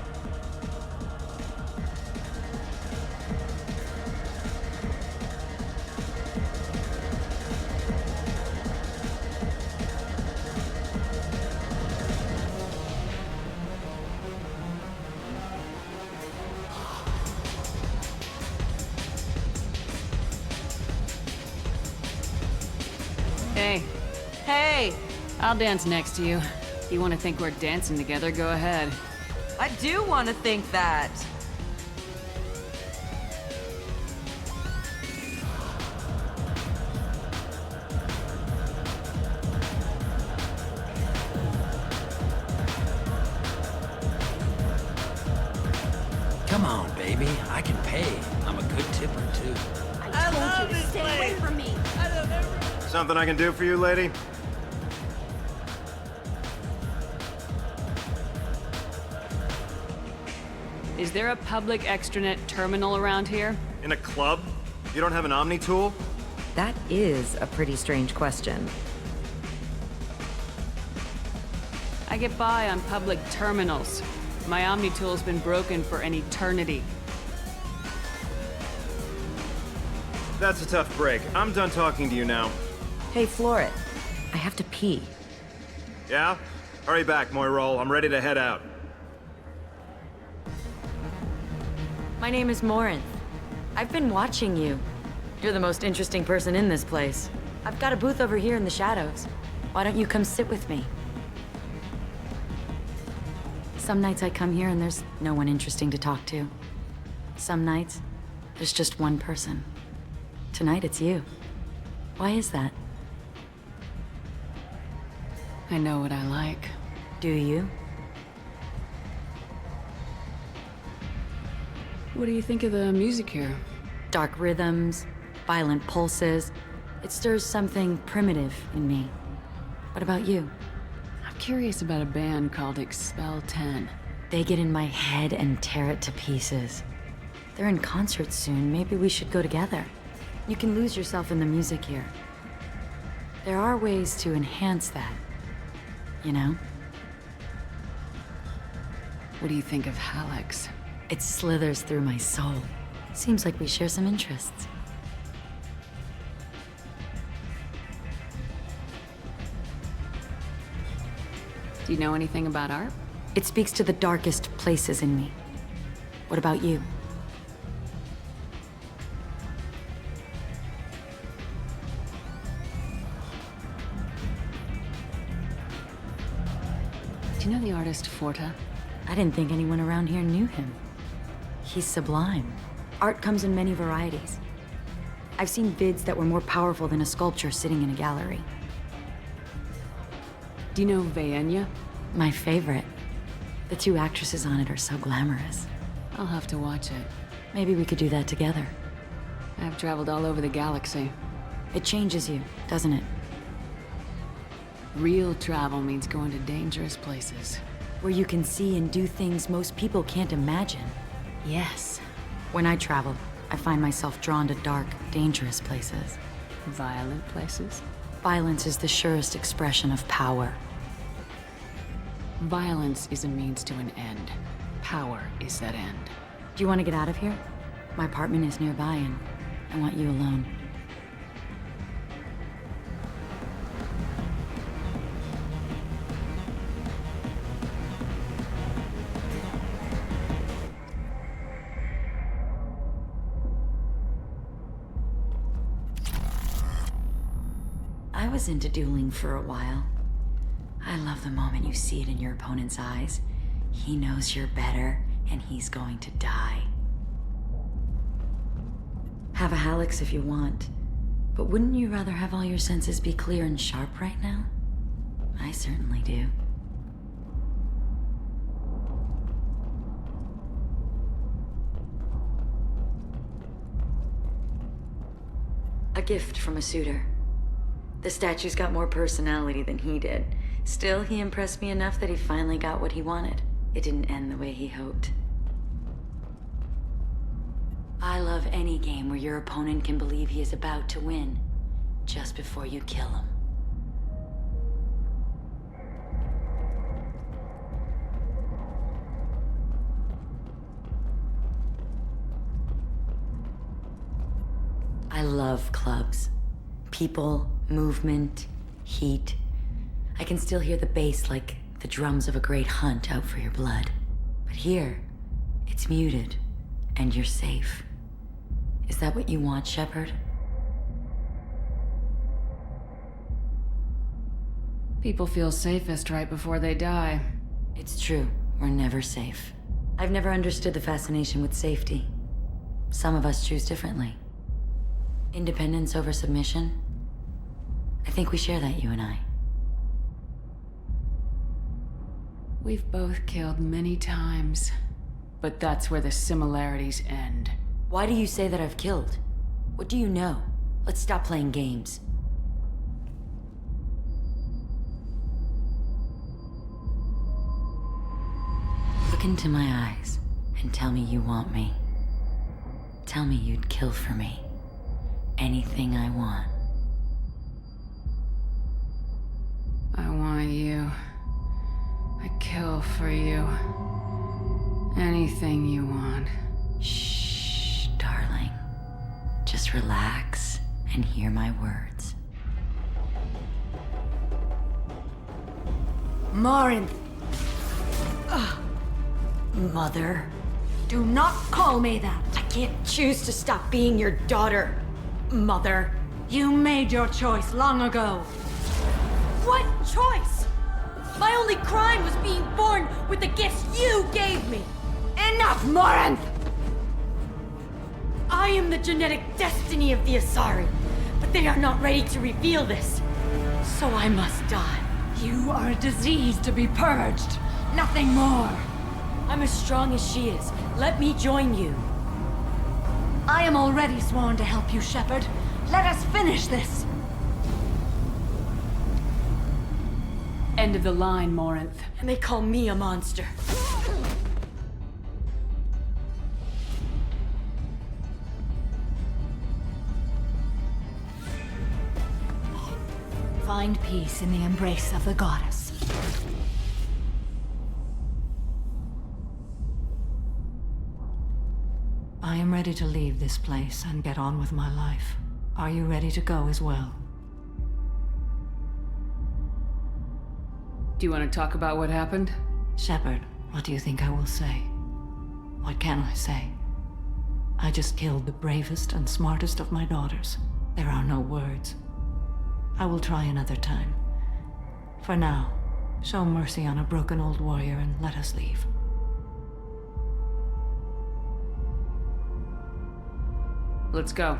Hey. Hey! I'll dance next to you. If you want to think we're dancing together, go ahead. I do want to think that. Come on, baby. I can pay. I'm a good tipper, too. I told you to stay away from me. Something I can do for you, lady? Is there a public extranet terminal around here? In a club? You don't have an Omni tool? That is a pretty strange question. I get by on public terminals. My Omni tool's been broken for an eternity. That's a tough break. I'm done talking to you now. Hey, Floret. I have to pee. Yeah? Hurry back, Moirol. I'm ready to head out. My name is Morinth. I've been watching you. You're the most interesting person in this place. I've got a booth over here in the shadows. Why don't you come sit with me? Some nights I come here and there's no one interesting to talk to. Some nights, there's just one person. Tonight it's you. Why is that? I know what I like. Do you? What do you think of the music here? Dark rhythms, violent pulses. It stirs something primitive in me. What about you? I'm curious about a band called Expel 10. They get in my head and tear it to pieces. They're in concert soon. Maybe we should go together. You can lose yourself in the music here. There are ways to enhance that, you know? What do you think of Hallex? It slithers through my soul. Seems like we share some interests. Do you know anything about art? It speaks to the darkest places in me. What about you? Do you know the artist Forta? I didn't think anyone around here knew him. He's sublime. Art comes in many varieties. I've seen vids that were more powerful than a sculpture sitting in a gallery. Do you know Vaenya? My favorite. The two actresses on it are so glamorous. I'll have to watch it. Maybe we could do that together. I've traveled all over the galaxy. It changes you, doesn't it? Real travel means going to dangerous places. Where you can see and do things most people can't imagine. Yes. When I travel, I find myself drawn to dark, dangerous places. Violent places? Violence is the surest expression of power. Violence is a means to an end. Power is that end. Do you want to get out of here? My apartment is nearby and I want you alone. I was into dueling for a while. I love the moment you see it in your opponent's eyes. He knows you're better, and he's going to die. Have a Hallex if you want, but wouldn't you rather have all your senses be clear and sharp right now? I certainly do. A gift from a suitor. The statue's got more personality than he did. Still, he impressed me enough that he finally got what he wanted. It didn't end the way he hoped. I love any game where your opponent can believe he is about to win, just before you kill him. I love clubs. People, movement, heat. I can still hear the bass like the drums of a great hunt out for your blood. But here, it's muted, and you're safe. Is that what you want, Shepard? People feel safest right before they die. It's true. We're never safe. I've never understood the fascination with safety. Some of us choose differently. Independence over submission? I think we share that, you and I. We've both killed many times, but that's where the similarities end. Why do you say that I've killed? What do you know? Let's stop playing games. Look into my eyes and tell me you want me. Tell me you'd kill for me. Anything I want. I want you. I'd kill for you. Anything you want. Shh, darling. Just relax and hear my words. Morinth! Mother. Do not call me that! I can't choose to stop being your daughter, Mother. You made your choice long ago. What choice? My only crime was being born with the gifts you gave me. Enough, Morinth! I am the genetic destiny of the Asari, but they are not ready to reveal this. So I must die. You are a disease to be purged. Nothing more. I'm as strong as she is. Let me join you. I am already sworn to help you, Shepard. Let us finish this. End of the line, Morinth. And they call me a monster. Find peace in the embrace of the goddess. I am ready to leave this place and get on with my life. Are you ready to go as well? Do you want to talk about what happened? Shepard, what do you think I will say? What can I say? I just killed the bravest and smartest of my daughters. There are no words. I will try another time. For now, show mercy on a broken old warrior and let us leave. Let's go.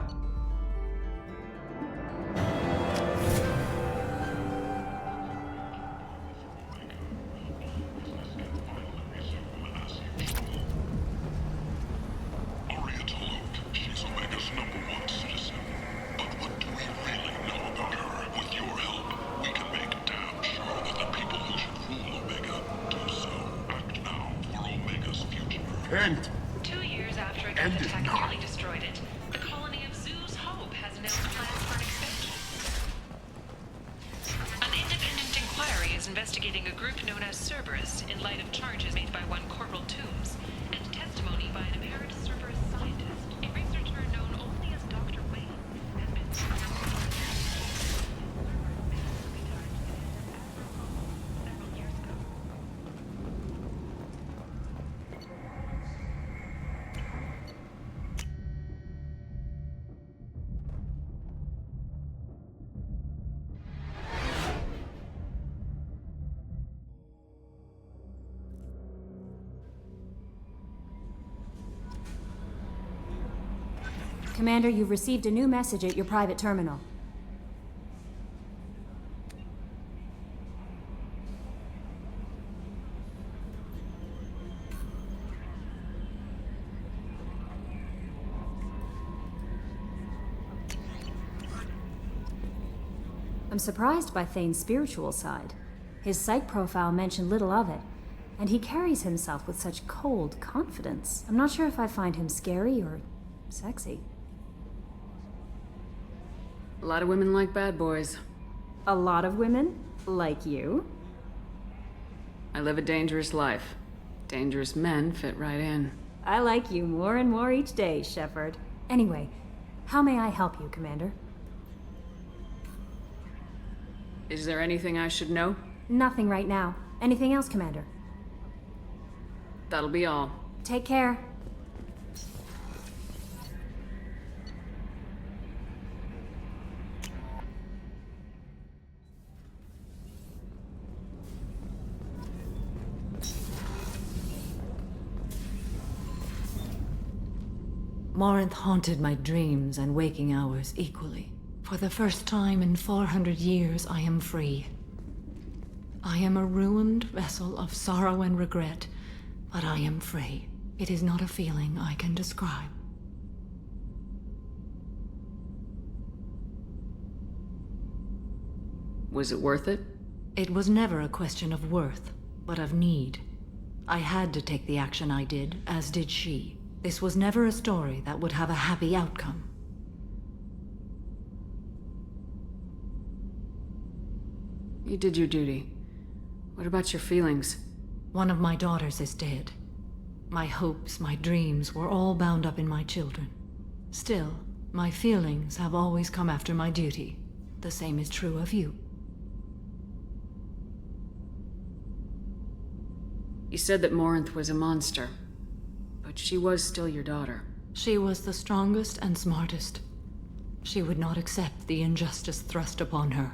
End. 2 years after a Geth attack nearly destroyed it, the colony of Zoo's Hope has announced plans for an expansion. An independent inquiry is investigating a group known as Cerberus in light of charges made by one Corporal Toombs and testimony by an apparent Cerberus scientist. A researcher known only as Dr. Wayne has been several years ago. Commander, you've received a new message at your private terminal. I'm surprised by Thane's spiritual side. His psych profile mentioned little of it, and he carries himself with such cold confidence. I'm not sure if I find him scary or sexy. A lot of women like bad boys. A lot of women? Like you? I live a dangerous life. Dangerous men fit right in. I like you more and more each day, Shepard. Anyway, how may I help you, Commander? Is there anything I should know? Nothing right now. Anything else, Commander? That'll be all. Take care. Morinth haunted my dreams and waking hours equally. For the first time in 400 years, I am free. I am a ruined vessel of sorrow and regret, but I am free. It is not a feeling I can describe. Was it worth it? It was never a question of worth, but of need. I had to take the action I did, as did she. This was never a story that would have a happy outcome. You did your duty. What about your feelings? One of my daughters is dead. My hopes, my dreams were all bound up in my children. Still, my feelings have always come after my duty. The same is true of you. You said that Morinth was a monster, but she was still your daughter. She was the strongest and smartest. She would not accept the injustice thrust upon her.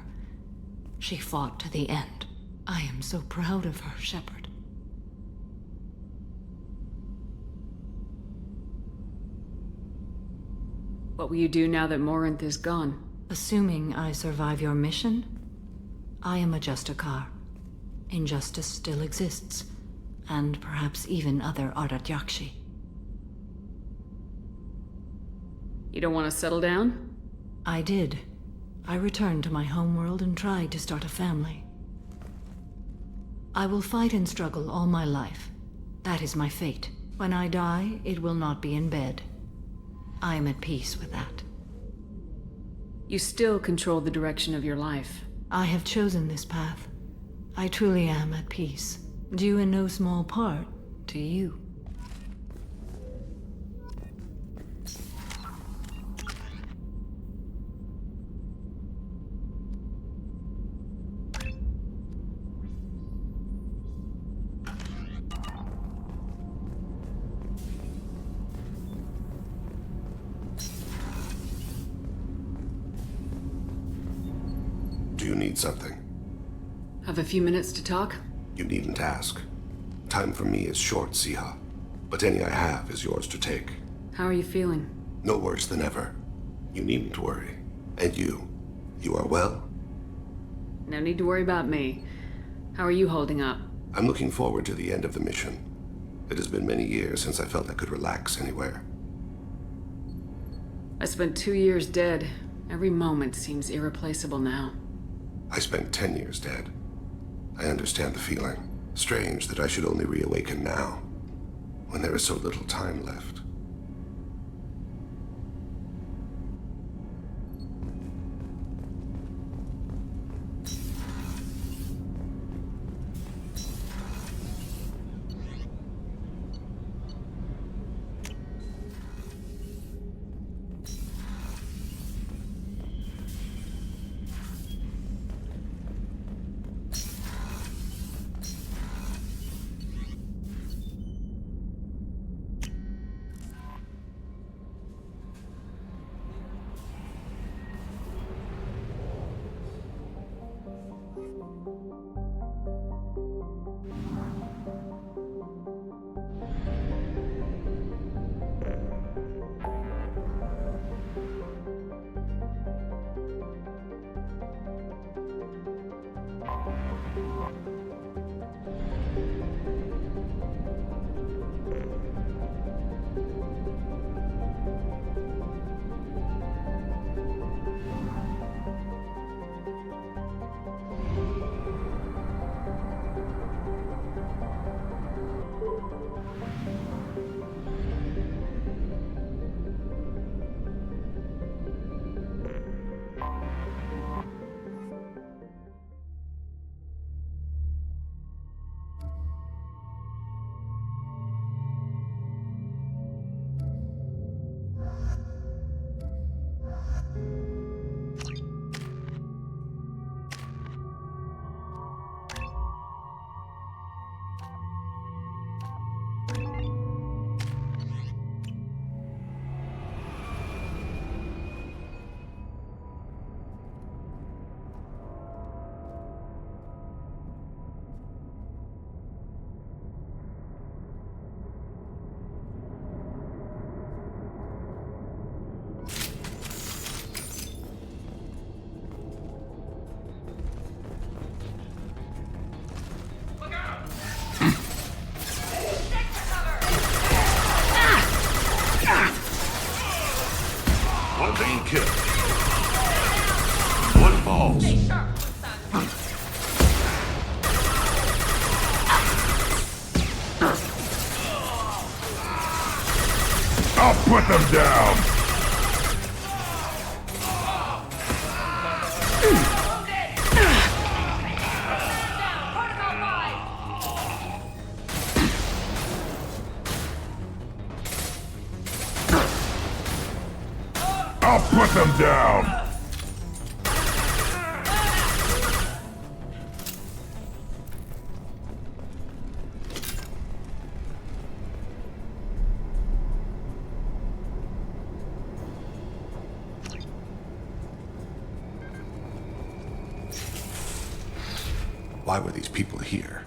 She fought to the end. I am so proud of her, Shepard. What will you do now that Morinth is gone? Assuming I survive your mission, I am a Justicar. Injustice still exists, and perhaps even other Ardatjakshi. You don't want to settle down? I did. I returned to my homeworld and tried to start a family. I will fight and struggle all my life. That is my fate. When I die, it will not be in bed. I am at peace with that. You still control the direction of your life. I have chosen this path. I truly am at peace, due in no small part to you. Do you need something? Have a few minutes to talk? You needn't ask. Time for me is short, Siha. But any I have is yours to take. How are you feeling? No worse than ever. You needn't worry. And you are well? No need to worry about me. How are you holding up? I'm looking forward to the end of the mission. It has been many years since I felt I could relax anywhere. I spent 2 years dead. Every moment seems irreplaceable now. I spent 10 years dead. I understand the feeling. Strange that I should only reawaken now, when there is so little time left. kill. One falls. I'll put them down. I'll put them down. Why were these people here?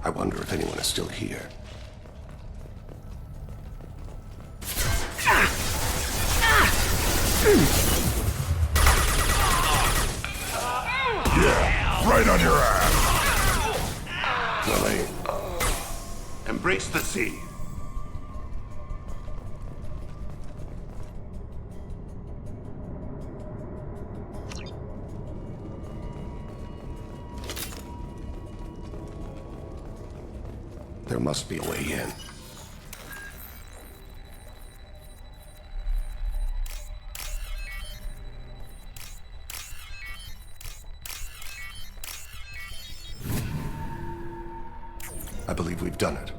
I wonder if anyone is still here. Yeah, right on your ass. Lily, embrace the sea. There must be a way in. I believe we've done it.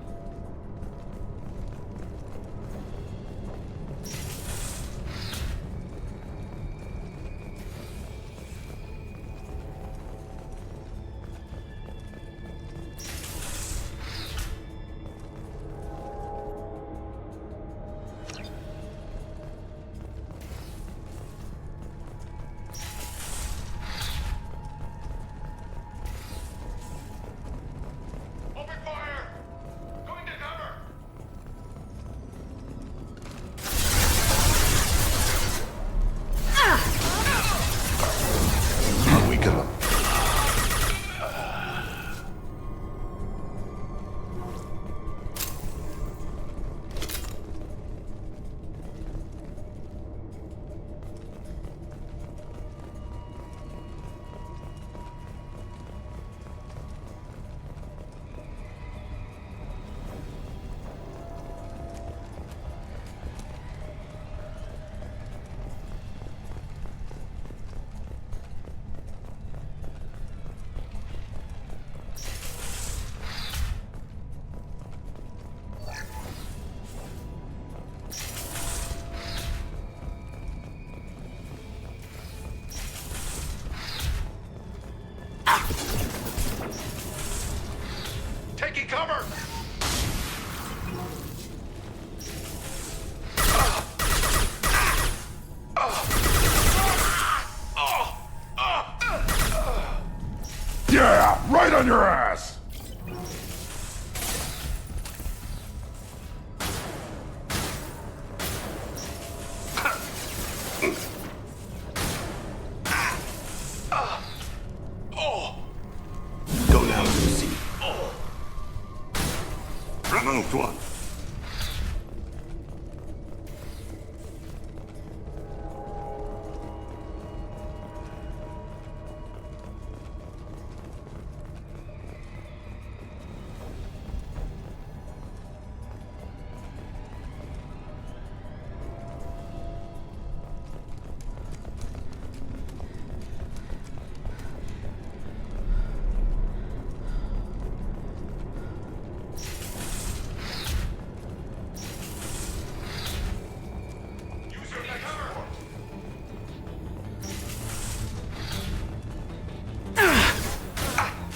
Taking cover! Yeah, right on your ass! Go now to the sea. Removed one.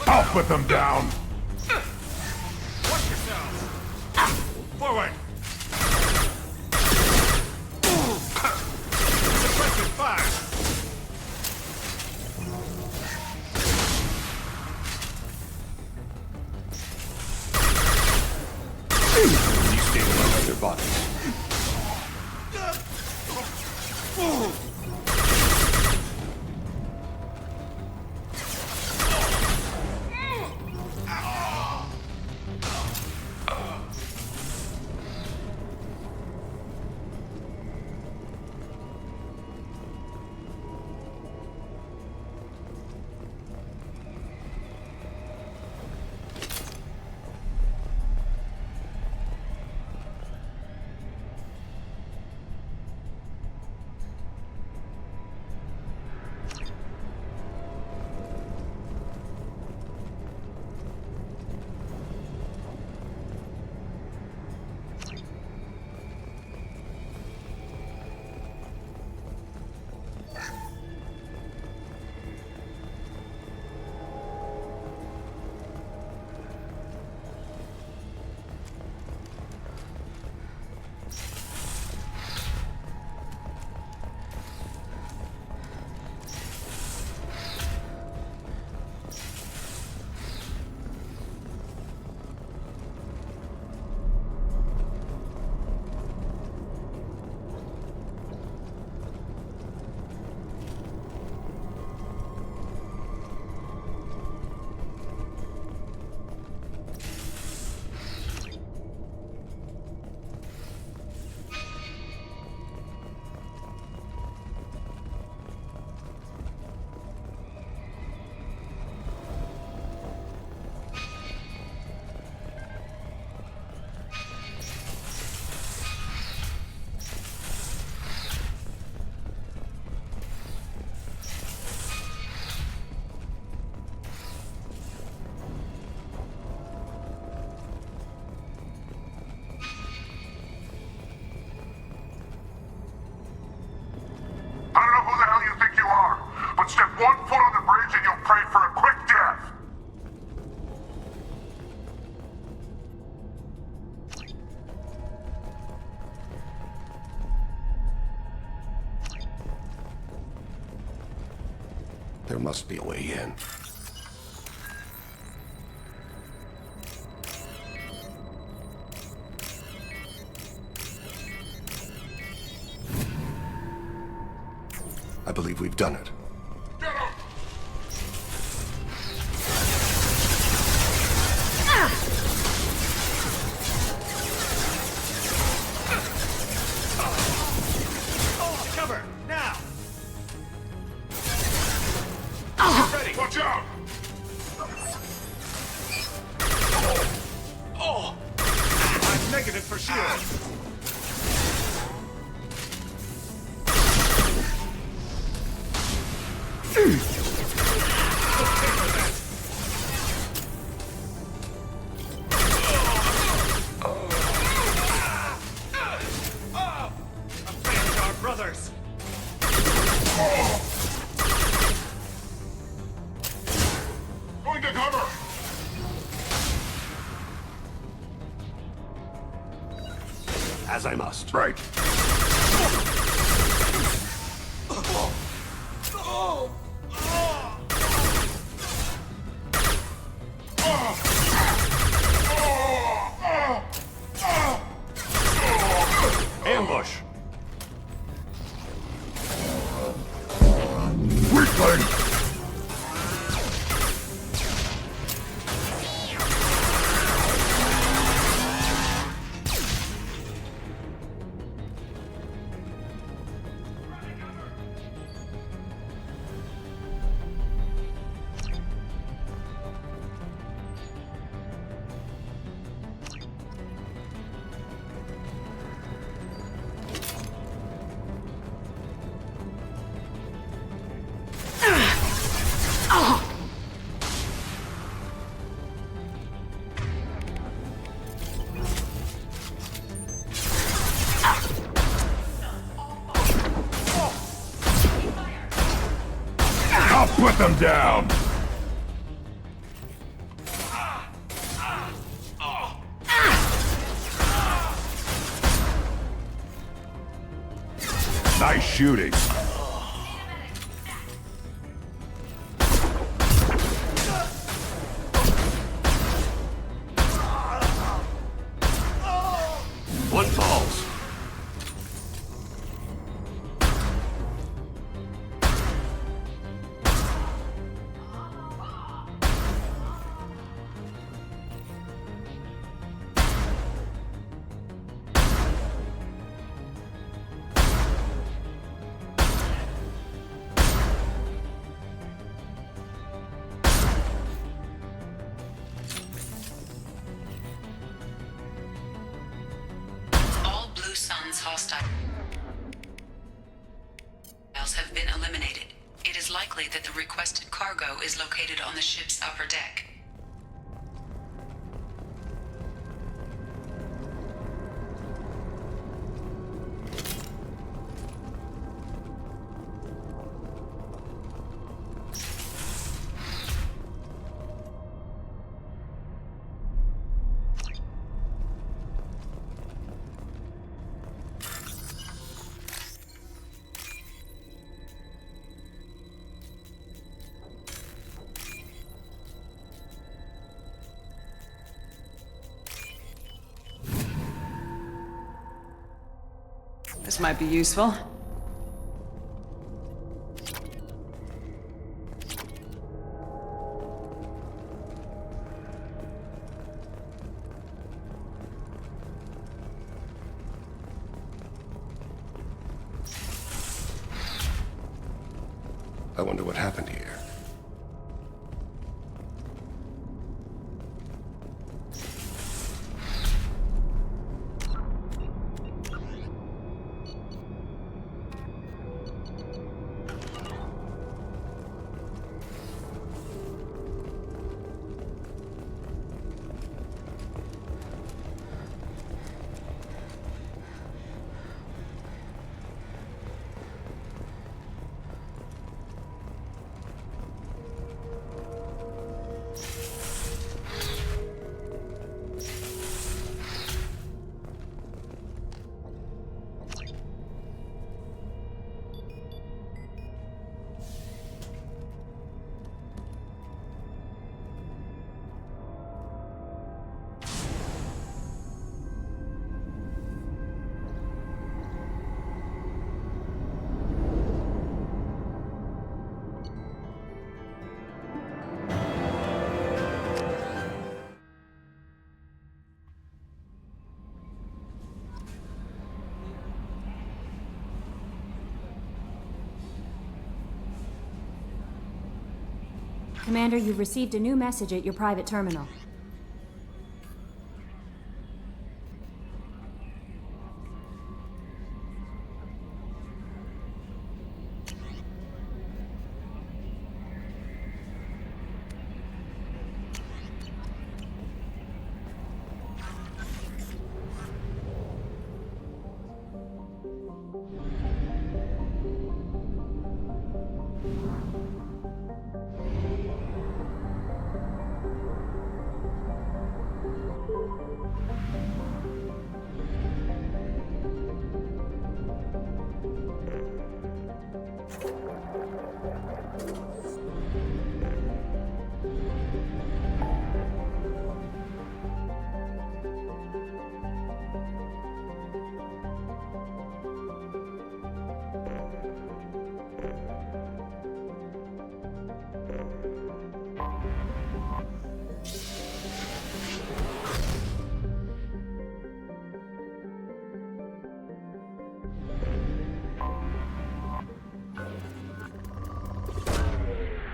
I'll put them down. Watch yourselves! Forward! Suppressive fire! You stabilize their bodies. 1 foot on the bridge and you'll pray for a quick death. There must be a way in. I believe we've done it. Cover, now! Ready! Watch out! Oh! I'm negative for sure. Brothers! Going to cover! As I must. Right. Ambush! Weakling! I'll put them down! Nice shooting. One falls. Once hostiles have been eliminated, it is likely that the requested cargo is located on the ship's upper deck. This might be useful. I wonder what happened here. Commander, you've received a new message at your private terminal.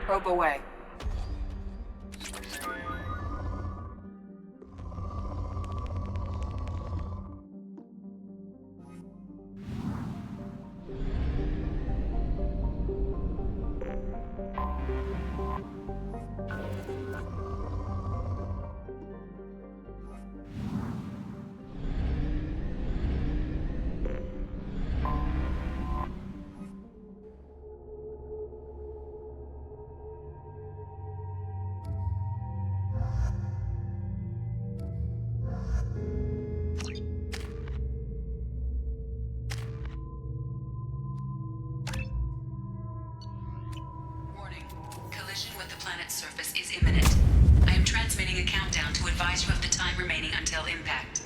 Probe away. Collision with the planet's surface is imminent. I am transmitting a countdown to advise you of the time remaining until impact.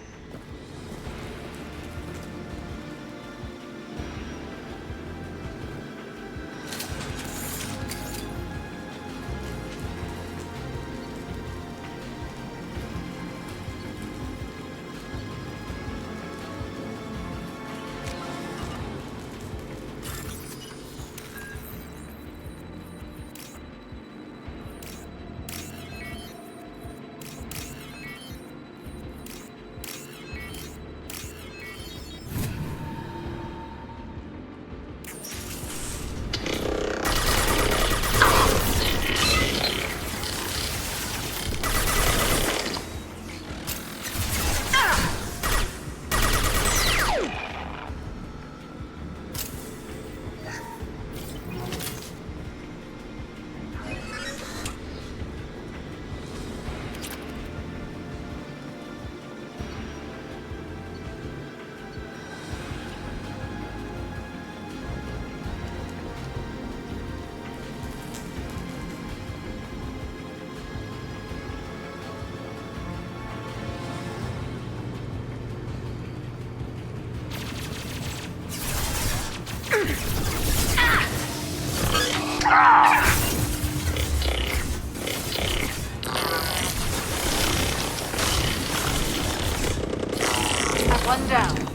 One down.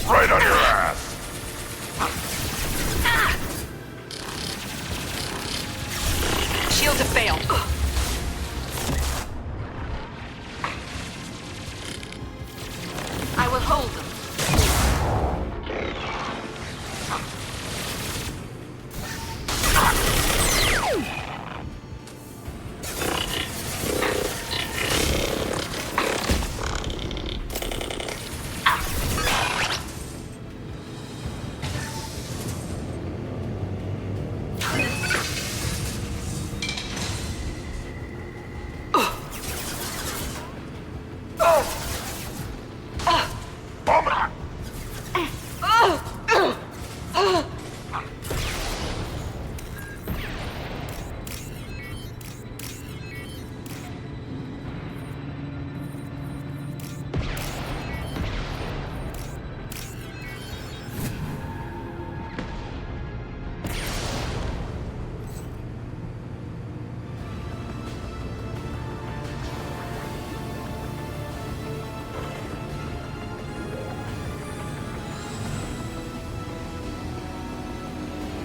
Right on your ass! Shield to fail. I will hold them.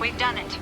We've done it.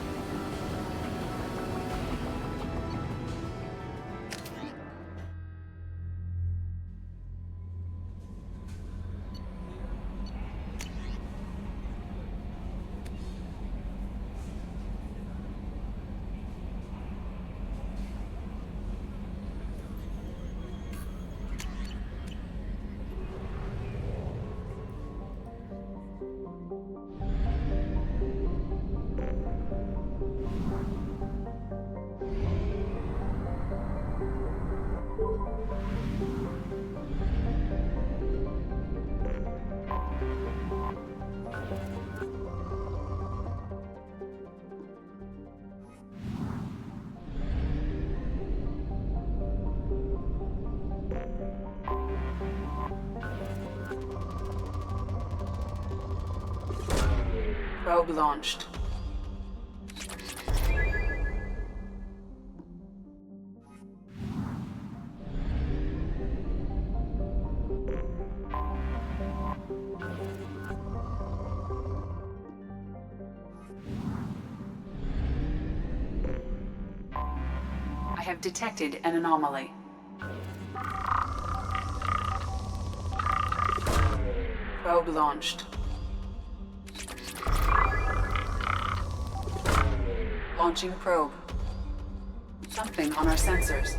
Probe launched. I have detected an anomaly. Probe launched. Launching probe. Something on our sensors.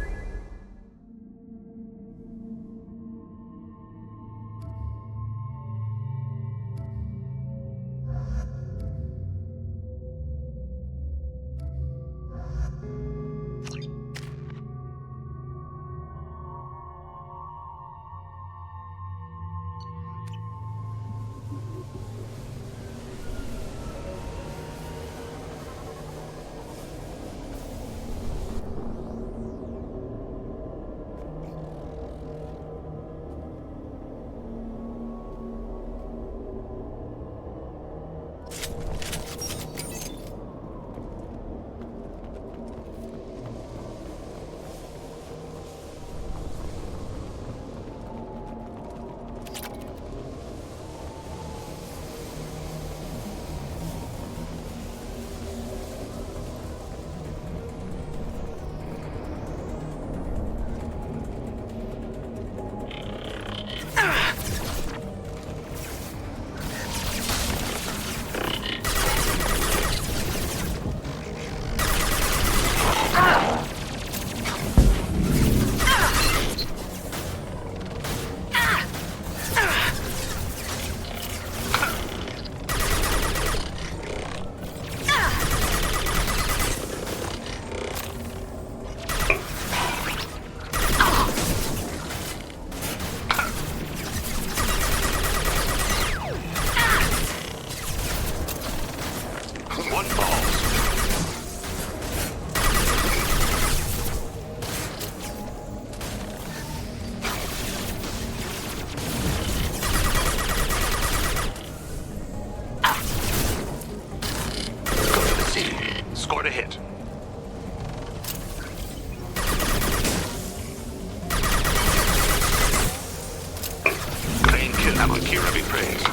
Kira be praised.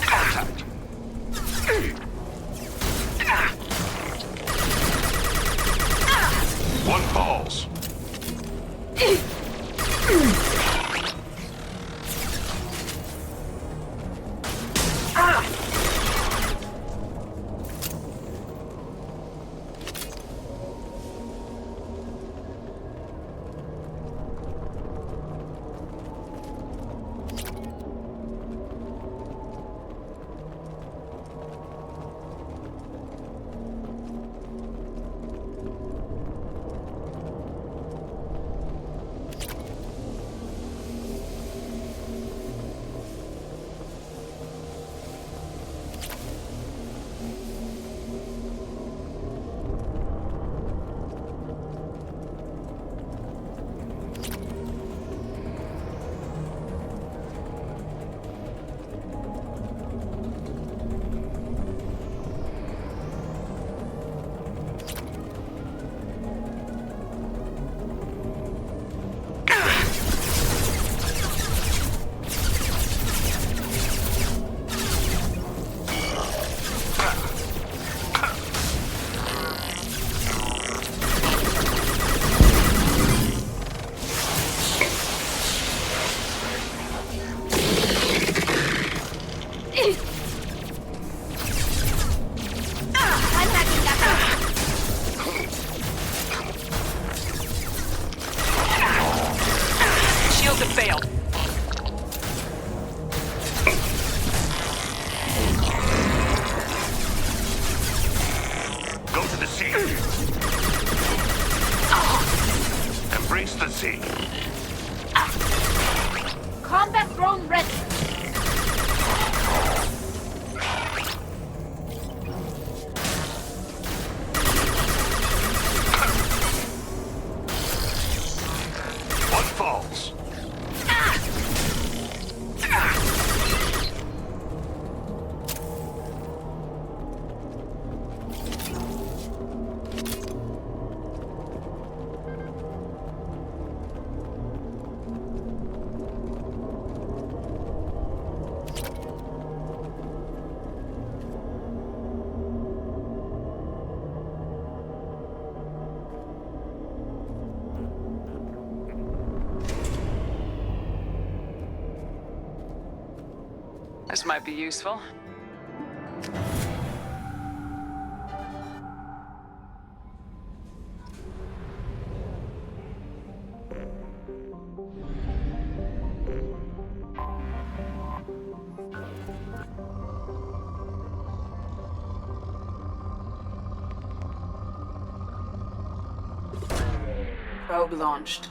Contact. One falls. Embrace the sea. Combat drone ready. One falls. This might be useful. Probe launched.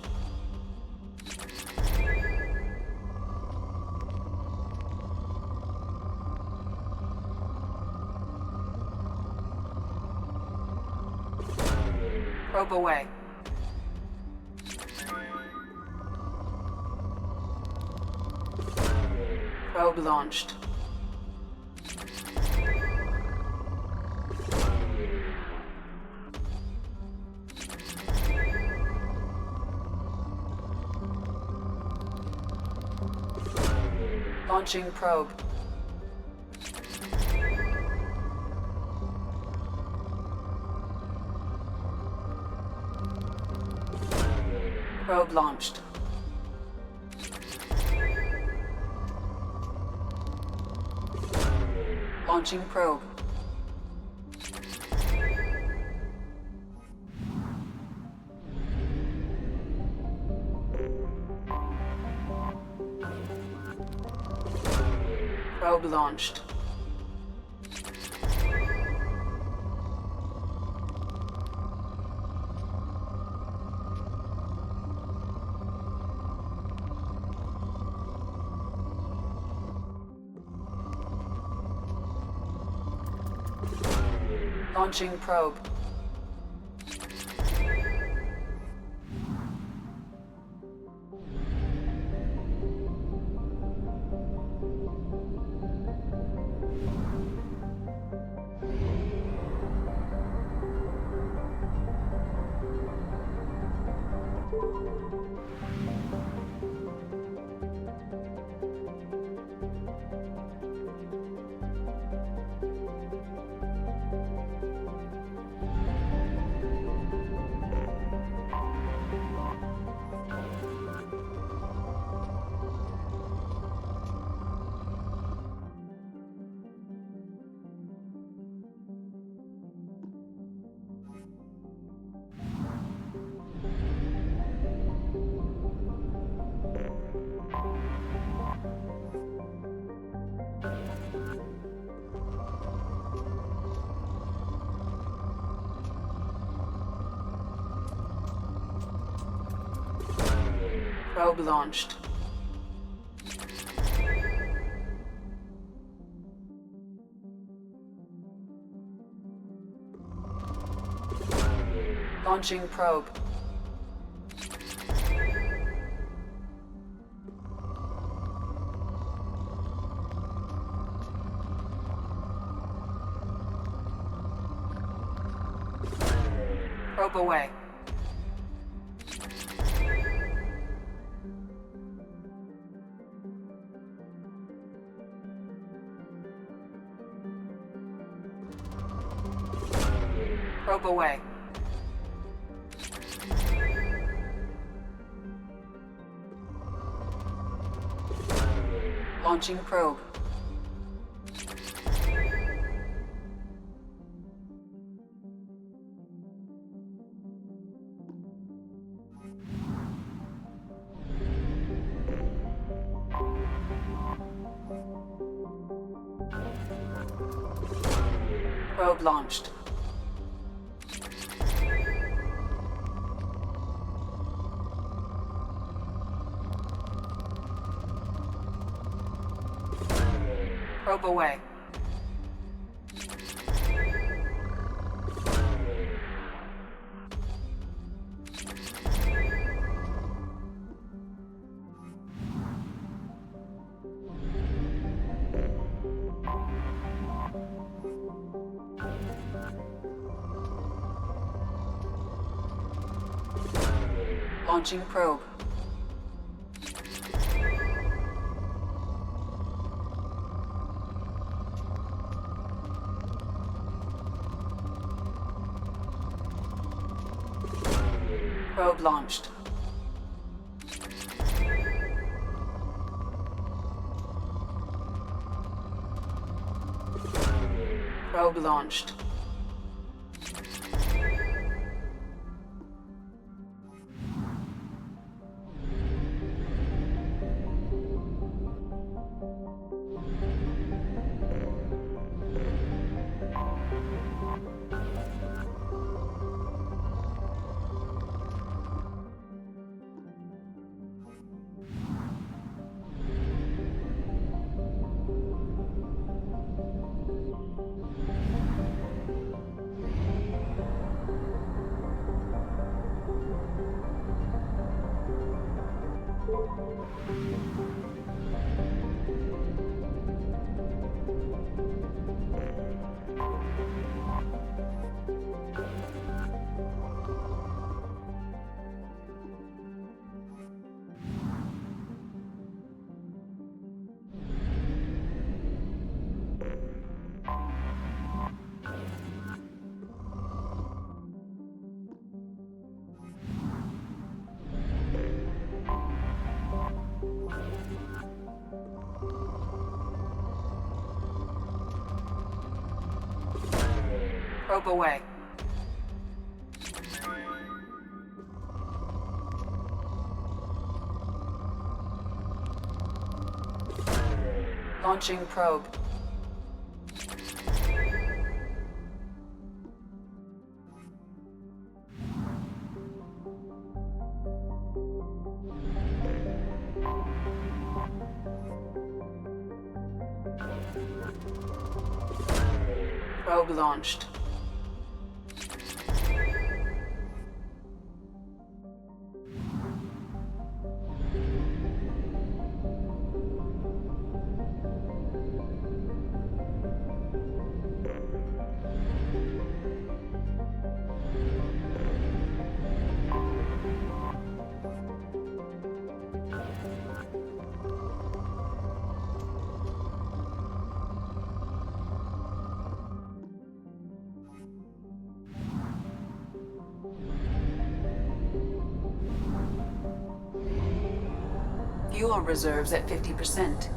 Probe away. Probe launched. Launching probe. Probe launched. Launching probe. Probe launched. Launching probe. Probe launched. Launching probe. Probe away. Probe away. Launching probe. Probe launched. Probe away. Launching probe. Probe launched. Probe launched. Probe away. Launching probe. Probe launched. Fuel reserves at 50%.